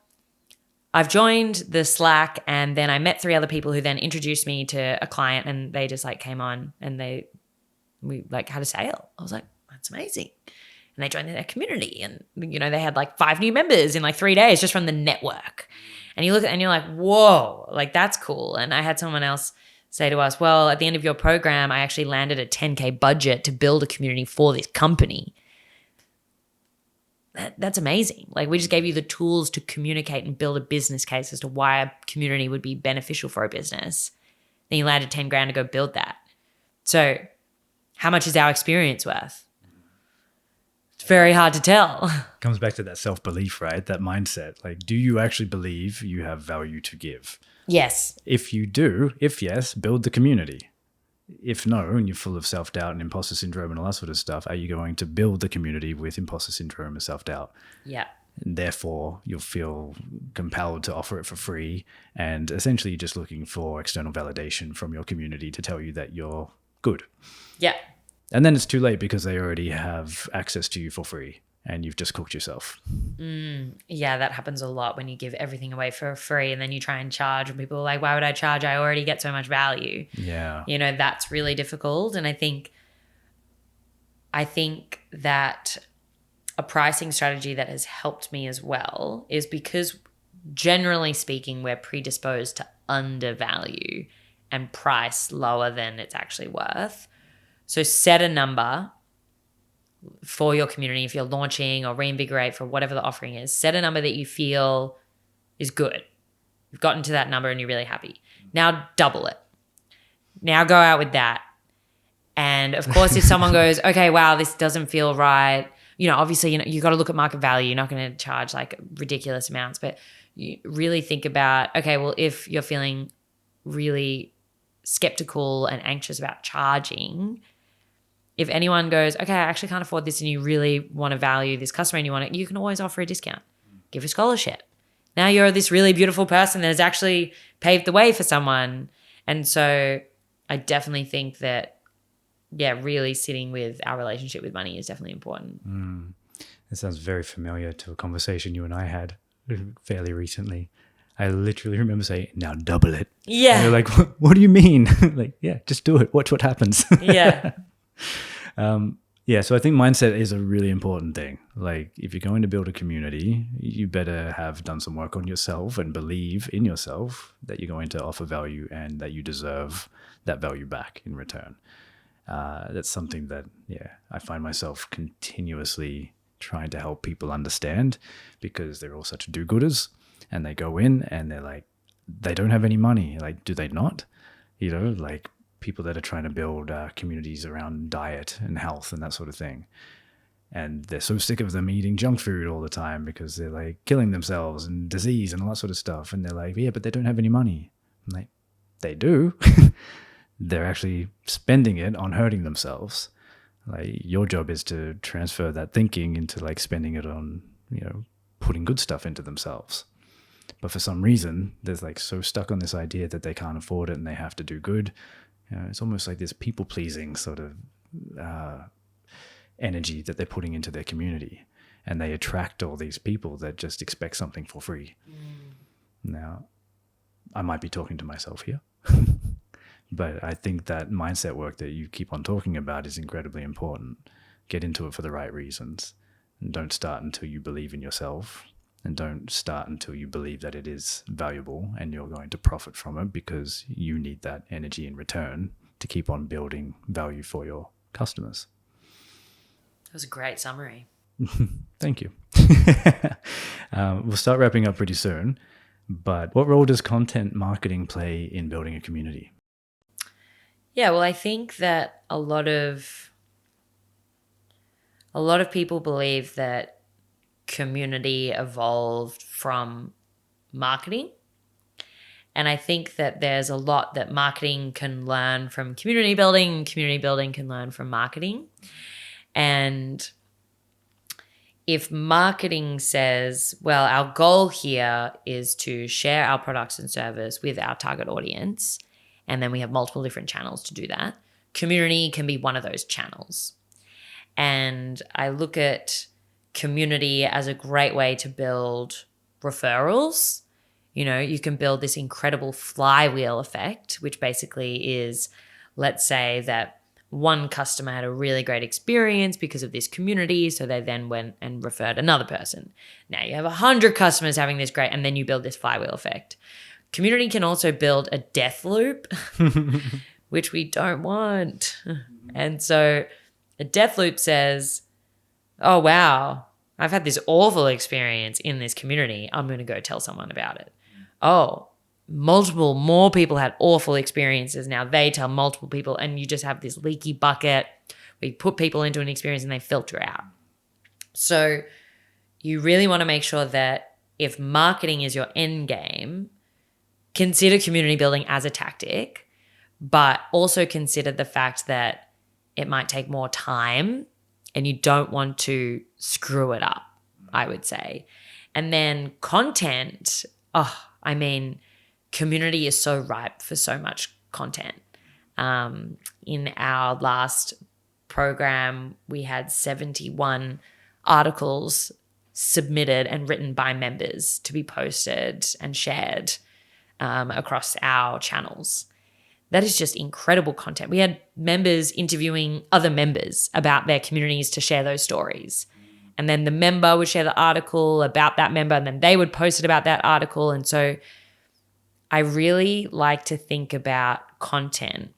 Speaker 2: I've joined the Slack and then I met 3 other people who then introduced me to a client, and they just like came on and we like had a sale. I was like, that's amazing. And they joined their community, and they had like 5 new members in like 3 days just from the network. And you look at it and you're like, whoa, like that's cool. And I had someone else say to us, well, at the end of your program, I actually landed a $10,000 budget to build a community for this company. That's amazing. Like, we just gave you the tools to communicate and build a business case as to why a community would be beneficial for a business. Then you landed $10,000 to go build that. So how much is our experience worth? It's very hard to tell.
Speaker 1: Comes back to that self-belief, right? That mindset. Like, do you actually believe you have value to give?
Speaker 2: Yes.
Speaker 1: If you do, if yes, build the community. If no, and you're full of self-doubt and imposter syndrome and all that sort of stuff, are you going to build the community with imposter syndrome and self-doubt?
Speaker 2: Yeah.
Speaker 1: And therefore, you'll feel compelled to offer it for free, and essentially you're just looking for external validation from your community to tell you that you're good.
Speaker 2: Yeah.
Speaker 1: And then it's too late because they already have access to you for free and you've just cooked yourself.
Speaker 2: Yeah, that happens a lot when you give everything away for free and then you try and charge, and people are like, why would I charge? I already get so much value.
Speaker 1: Yeah.
Speaker 2: That's really difficult. And I think that a pricing strategy that has helped me as well is because, generally speaking, we're predisposed to undervalue and price lower than it's actually worth. So set a number for your community. If you're launching or reinvigorate for whatever the offering is, set a number that you feel is good. You've gotten to that number and you're really happy. Now double it. Now go out with that. And of course, if someone goes, okay, wow, this doesn't feel right, obviously, you got to look at market value. You're not going to charge like ridiculous amounts, but you really think about, okay, well, if you're feeling really skeptical and anxious about charging, if anyone goes, okay, I actually can't afford this, and you really want to value this customer and you can always offer a discount. Give a scholarship. Now you're this really beautiful person that has actually paved the way for someone. And so I definitely think that, really sitting with our relationship with money is definitely important.
Speaker 1: It sounds very familiar to a conversation you and I had fairly recently. I literally remember saying, now double it.
Speaker 2: Yeah.
Speaker 1: And you're like, what do you mean? Like, yeah, just do it. Watch what happens.
Speaker 2: Yeah.
Speaker 1: So I think mindset is a really important thing. Like, if you're going to build a community, you better have done some work on yourself and believe in yourself that you're going to offer value and that you deserve that value back in return. That's something that, I find myself continuously trying to help people understand, because they're all such do-gooders, and they go in and they're like, they don't have any money. Like, do they not? Like people that are trying to build communities around diet and health and that sort of thing. And they're so sick of them eating junk food all the time because they're like killing themselves and disease and all that sort of stuff. And they're like, yeah, but they don't have any money. I'm like, they do. They're actually spending it on hurting themselves. Like, your job is to transfer that thinking into like spending it on, putting good stuff into themselves. But for some reason, they're like so stuck on this idea that they can't afford it and they have to do good. It's almost like this people-pleasing sort of energy that they're putting into their community. And they attract all these people that just expect something for free. Now, I might be talking to myself here. But I think that mindset work that you keep on talking about is incredibly important. Get into it for the right reasons. And don't start until you believe in yourself. And don't start until you believe that it is valuable and you're going to profit from it, because you need that energy in return to keep on building value for your customers.
Speaker 2: That was a great summary.
Speaker 1: Thank you. We'll start wrapping up pretty soon. But what role does content marketing play in building a community?
Speaker 2: Yeah, well, I think that a lot of people believe that community evolved from marketing. And I think that there's a lot that marketing can learn from community building, and community building can learn from marketing. And if marketing says, well, our goal here is to share our products and service with our target audience, and then we have multiple different channels to do that, community can be one of those channels. And I look at community as a great way to build referrals. You know, you can build this incredible flywheel effect, which basically is, let's say that one customer had a really great experience because of this community, so they then went and referred another person. Now you have 100 customers having this great, and then you build this flywheel effect. Community can also build a death loop, which we don't want. And so a death loop says, oh, wow, I've had this awful experience in this community. I'm going to go tell someone about it. Oh, multiple more people had awful experiences. Now they tell multiple people, and you just have this leaky bucket where you put people into an experience and they filter out. So you really want to make sure that if marketing is your end game, consider community building as a tactic, but also consider the fact that it might take more time and you don't want to screw it up, I would say. And then content, community is so ripe for so much content. In our last program, we had 71 articles submitted and written by members to be posted and shared across our channels. That is just incredible content. We had members interviewing other members about their communities to share those stories. And then the member would share the article about that member, and then they would post it about that article. And so I really like to think about content,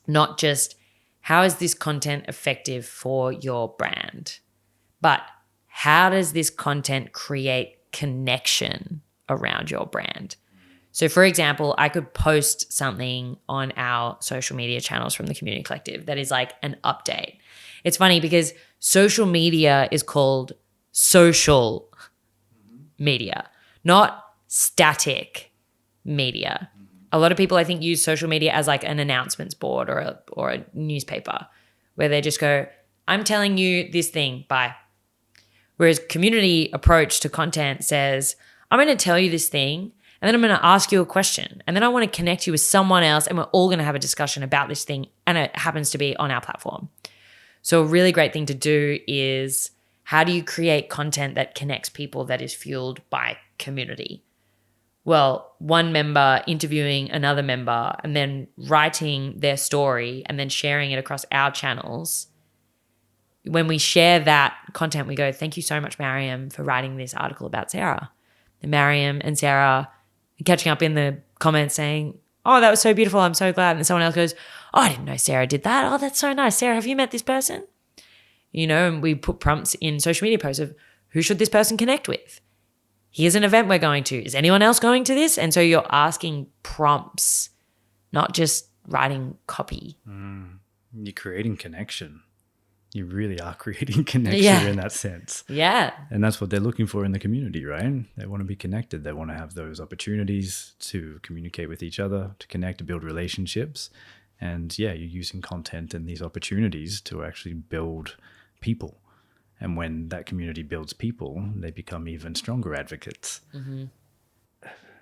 Speaker 2: not just how is this content effective for your brand, but how does this content create connection around your brand? So for example, I could post something on our social media channels from the Community Collective that is like an update. It's funny because social media is called social media, not static media. A lot of people, I think, use social media as like an announcements board or a newspaper where they just go, I'm telling you this thing, bye. Whereas community approach to content says, I'm going to tell you this thing, and then I'm going to ask you a question, and then I want to connect you with someone else, and we're all going to have a discussion about this thing, and it happens to be on our platform. So a really great thing to do is, how do you create content that connects people that is fueled by community? Well, one member interviewing another member and then writing their story and then sharing it across our channels. When we share that content, we go, thank you so much, Mariam, for writing this article about Sarah. And Mariam and Sarah are catching up in the comments saying, oh, that was so beautiful, I'm so glad. And someone else goes, oh, I didn't know Sarah did that. Oh, that's so nice. Sarah, have you met this person? You know, and we put prompts in social media posts of who should this person connect with? Here's an event we're going to. Is anyone else going to this? And so you're asking prompts, not just writing copy.
Speaker 1: You're creating connection. You really are creating connection in that sense.
Speaker 2: Yeah.
Speaker 1: And that's what they're looking for in the community, right? They want to be connected. They want to have those opportunities to communicate with each other, to connect, to build relationships. And yeah, you're using content and these opportunities to actually build people. And when that community builds people, they become even stronger advocates. Mm-hmm.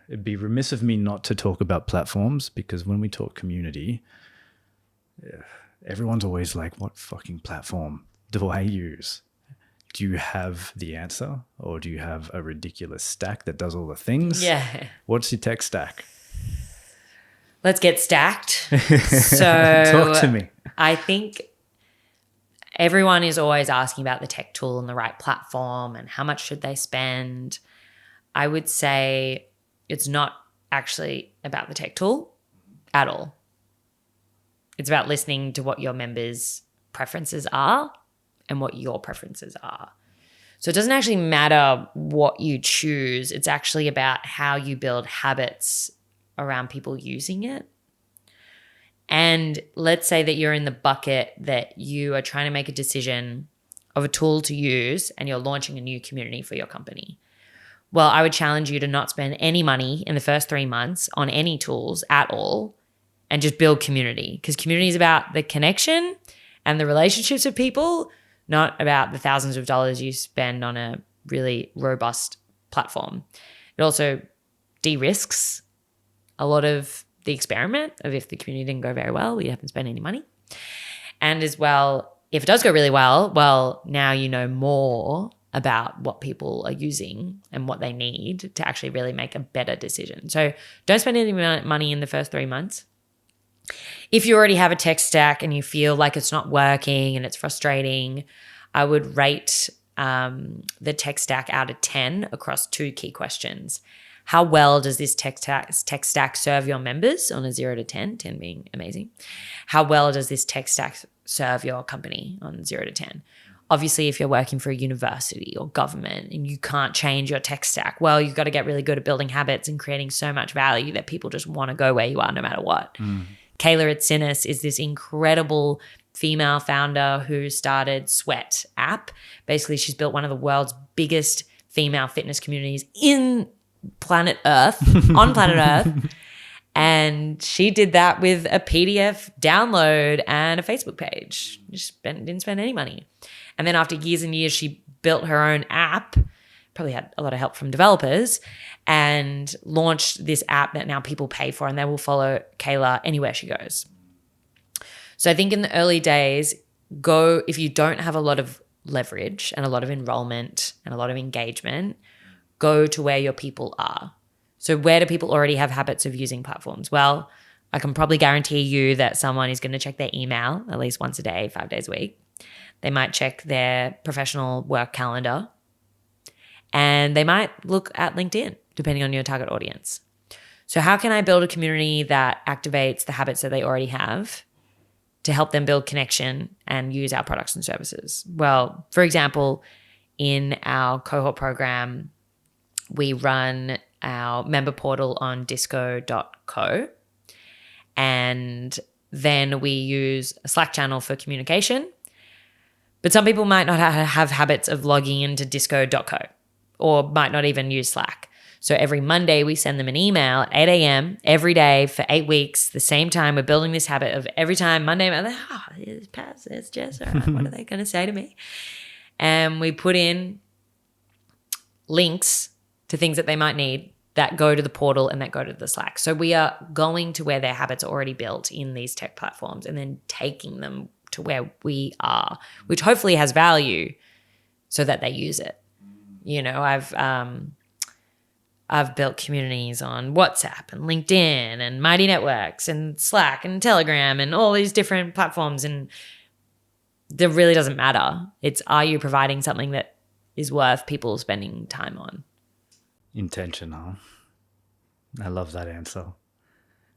Speaker 1: It'd be remiss of me not to talk about platforms, because when we talk community, everyone's always like, what fucking platform do I use? Do you have the answer, or do you have a ridiculous stack that does all the things?
Speaker 2: Yeah.
Speaker 1: What's your tech stack?
Speaker 2: Let's get stacked. So
Speaker 1: talk to me.
Speaker 2: I think everyone is always asking about the tech tool and the right platform and how much should they spend. I would say it's not actually about the tech tool at all. It's about listening to what your members' preferences are and what your preferences are. So it doesn't actually matter what you choose. It's actually about how you build habits around people using it. And let's say that you're in the bucket that you are trying to make a decision of a tool to use and you're launching a new community for your company. Well, I would challenge you to not spend any money in the first 3 months on any tools at all and just build community, because community is about the connection and the relationships of people, not about the thousands of dollars you spend on a really robust platform. It also de-risks a lot of the experiment of if the community didn't go very well, you haven't spent any money. And as well, if it does go really well, now you know more about what people are using and what they need to actually really make a better decision. So don't spend any money in the first 3 months. If you already have a tech stack and you feel like it's not working and it's frustrating, I would rate the tech stack out of 10 across 2 key questions. How well does this tech stack serve your members on a 0 to 10, 10 being amazing? How well does this tech stack serve your company on 0 to 10? Obviously, if you're working for a university or government and you can't change your tech stack, well, you've got to get really good at building habits and creating so much value that people just want to go where you are no matter what. Kayla Itsinis is this incredible female founder who started Sweat app. Basically, she's built one of the world's biggest female fitness communities in planet Earth, on planet Earth. And she did that with a PDF download and a Facebook page. Didn't spend any money. And then after years and years, she built her own app, probably had a lot of help from developers, and launched this app that now people pay for, and they will follow Kayla anywhere she goes. So I think in the early days, if you don't have a lot of leverage and a lot of enrollment and a lot of engagement, go to where your people are. So where do people already have habits of using platforms? Well, I can probably guarantee you that someone is going to check their email at least once a day, 5 days a week. They might check their professional work calendar, and they might look at LinkedIn, depending on your target audience. So how can I build a community that activates the habits that they already have to help them build connection and use our products and services? Well, for example, in our cohort program, we run our member portal on disco.co, and then we use a Slack channel for communication. But some people might not have habits of logging into disco.co or might not even use Slack. So every Monday we send them an email at 8 a.m. every day for 8 weeks, the same time. We're building this habit of every time Monday, it's Paz, it's Jess, all right, what are they going to say to me? And we put in links to things that they might need that go to the portal and that go to the Slack. So we are going to where their habits are already built in these tech platforms and then taking them to where we are, which hopefully has value so that they use it. You know, I've built communities on WhatsApp and LinkedIn and Mighty Networks and Slack and Telegram and all these different platforms, and that really doesn't matter. It's, are you providing something that is worth people spending time on?
Speaker 1: Intentional. I love that answer.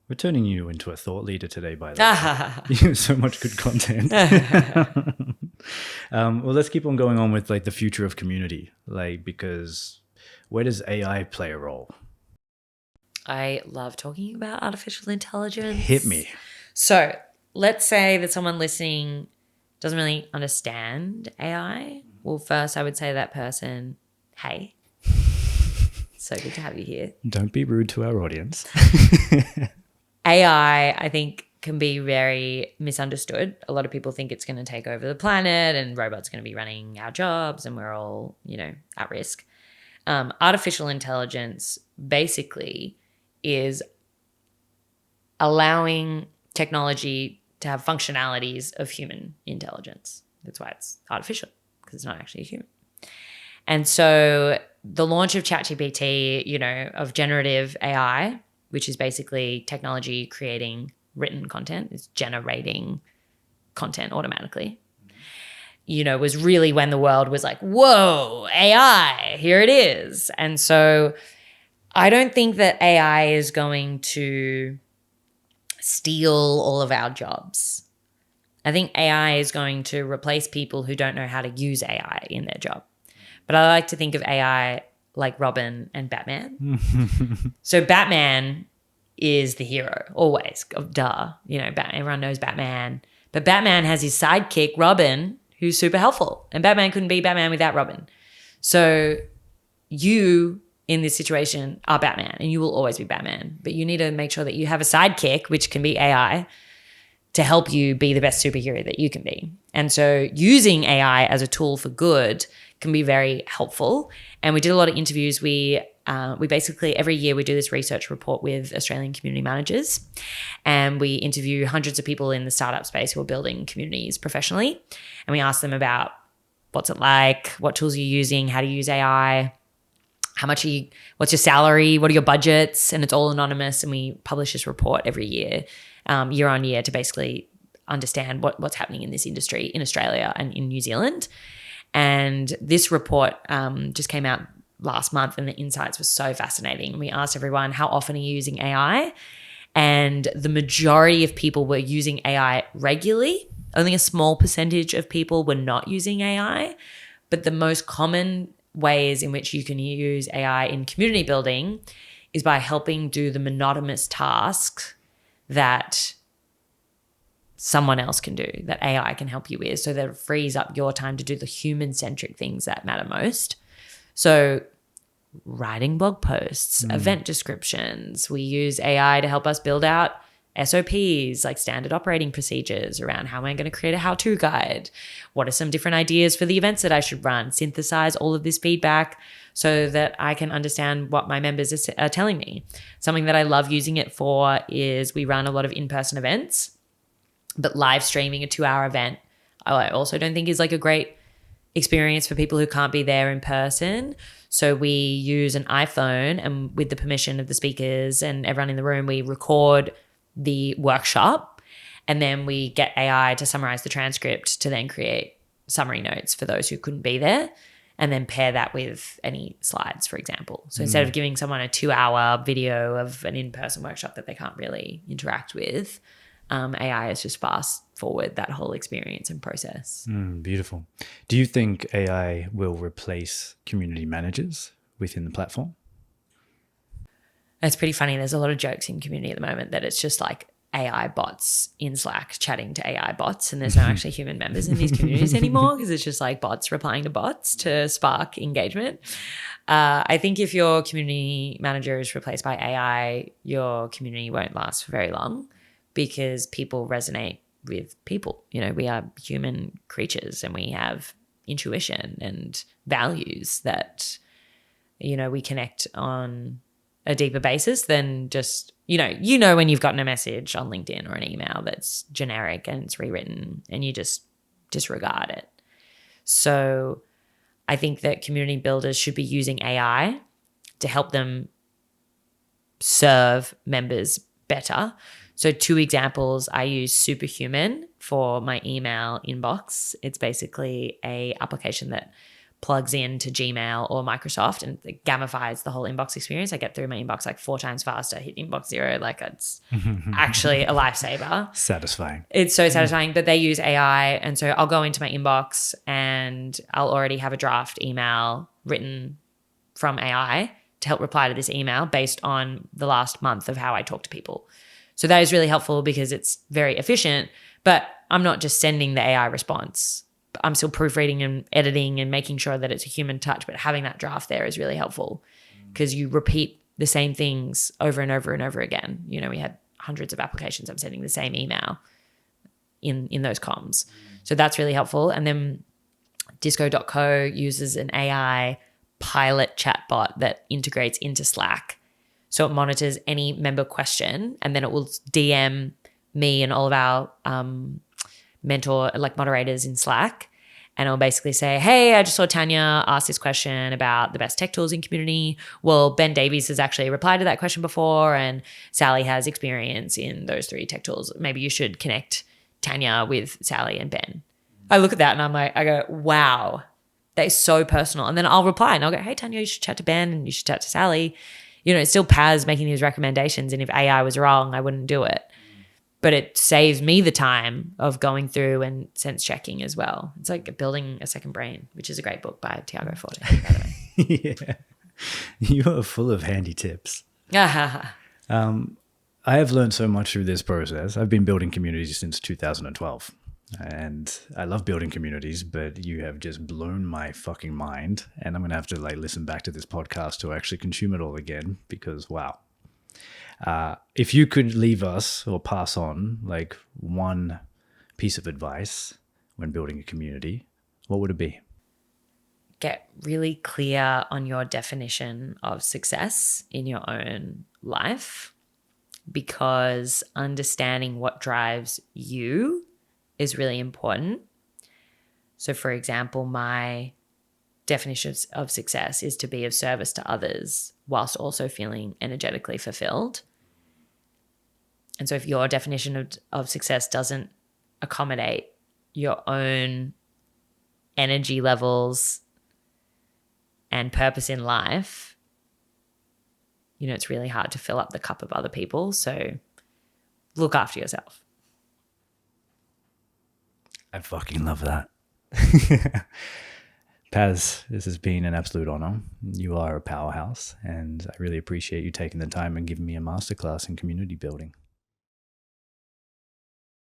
Speaker 1: We're turning you into a thought leader today, by the way. So much good content. Well, let's keep on going on with like the future of community, because where does AI play a role?
Speaker 2: I love talking about artificial intelligence.
Speaker 1: Hit me. So
Speaker 2: let's say that someone listening doesn't really understand AI. Well, first I would say to that person, hey, so good to have you here.
Speaker 1: Don't be rude to our audience.
Speaker 2: AI, I think, can be very misunderstood. A lot of people think it's going to take over the planet and robots are going to be running our jobs and we're all, at risk. Artificial intelligence basically is allowing technology to have functionalities of human intelligence. That's why it's artificial, because it's not actually a human. And so the launch of ChatGPT, of generative AI, which is basically technology creating written content, it's generating content automatically, was really when the world was like, whoa, AI, here it is. And so I don't think that AI is going to steal all of our jobs. I think AI is going to replace people who don't know how to use AI in their job. But I like to think of AI like Robin and Batman. So Batman is the hero, always. Duh. Everyone knows Batman. But Batman has his sidekick, Robin, who's super helpful. And Batman couldn't be Batman without Robin. So you, in this situation, are Batman, and you will always be Batman. But you need to make sure that you have a sidekick, which can be AI, to help you be the best superhero that you can be. And so using AI as a tool for good can be very helpful. And we did a lot of interviews. We basically, every year we do this research report with Australian community managers, and we interview hundreds of people in the startup space who are building communities professionally. And we ask them about what's it like, what tools are you using, how do you use AI, what's your salary, what are your budgets, and it's all anonymous. And we publish this report every year, year on year, to basically understand what's happening in this industry in Australia and in New Zealand. And this report just came out last month, and the insights were so fascinating. We asked everyone, how often are you using AI? And the majority of people were using AI regularly. Only a small percentage of people were not using AI. But the most common ways in which you can use AI in community building is by helping do the monotonous tasks that someone else can do, that AI can help you with, so that it frees up your time to do the human-centric things that matter most. So writing blog posts, event descriptions. We use AI to help us build out SOPs, like standard operating procedures around how am I going to create a how-to guide? What are some different ideas for the events that I should run? Synthesize all of this feedback so that I can understand what my members are telling me. Something that I love using it for is we run a lot of in-person events, but live streaming a 2-hour event, I also don't think is like a great experience for people who can't be there in person. So we use an iPhone, and with the permission of the speakers and everyone in the room, we record the workshop, and then we get AI to summarize the transcript to then create summary notes for those who couldn't be there, and then pair that with any slides, for example. So instead of giving someone a 2-hour video of an in-person workshop that they can't really interact with, AI is just fast forward that whole experience and process.
Speaker 1: Beautiful. Do you think AI will replace community managers within the platform?
Speaker 2: It's pretty funny. There's a lot of jokes in community at the moment that it's just like AI bots in Slack chatting to AI bots, and there's no actually human members in these communities anymore, because it's just like bots replying to bots to spark engagement. I think if your community manager is replaced by AI, your community won't last for very long, because people resonate with people. We are human creatures, and we have intuition and values that, we connect on a deeper basis than just, when you've gotten a message on LinkedIn or an email that's generic and it's rewritten and you just disregard it. So I think that community builders should be using AI to help them serve members better. So 2 examples, I use Superhuman for my email inbox. It's basically a application that plugs into Gmail or Microsoft, and it gamifies the whole inbox experience. I get through my inbox like 4 times faster, hit inbox 0. Like, it's actually a lifesaver.
Speaker 1: Satisfying.
Speaker 2: It's so satisfying, but they use AI. And so I'll go into my inbox and I'll already have a draft email written from AI to help reply to this email based on the last month of how I talk to people. So that is really helpful because it's very efficient, but I'm not just sending the AI response. I'm still proofreading and editing and making sure that it's a human touch, but having that draft there is really helpful because you repeat the same things over and over and over again. We had hundreds of applications. I'm sending the same email in those comms. So that's really helpful. And then Disco.co uses an AI pilot chatbot that integrates into Slack. So it monitors any member question, and then it will DM me and all of our moderators in Slack, and I'll basically say, hey, I just saw Tanya ask this question about the best tech tools in community. Well, Ben Davies has actually replied to that question before, and Sally has experience in those 3 tech tools. Maybe you should connect Tanya with Sally and Ben. I look at that and I go, wow, that is so personal. And then I'll reply and I'll go, hey, Tanya, you should chat to Ben and you should chat to Sally. It's still Paz making these recommendations, and if AI was wrong, I wouldn't do it. but it saves me the time of going through and sense checking as well. It's like building a second brain, which is a great book by Tiago Forte, by the way.
Speaker 1: Yeah. You are full of handy tips.
Speaker 2: Yeah.
Speaker 1: I have learned so much through this process. I've been building communities since 2012. And I love building communities, but you have just blown my fucking mind. And I'm going to have to like listen back to this podcast to actually consume it all again because, wow. If you could leave us or pass on like one piece of advice when building a community, what would it be?
Speaker 2: Get really clear on your definition of success in your own life, because understanding what drives you is really important. So, for example, my definition of success is to be of service to others whilst also feeling energetically fulfilled. And so if your definition of success doesn't accommodate your own energy levels and purpose in life, you know, it's really hard to fill up the cup of other people. So look after yourself.
Speaker 1: I fucking love that. Paz, this has been an absolute honor. You are a powerhouse, and I really appreciate you taking the time and giving me a masterclass in community building.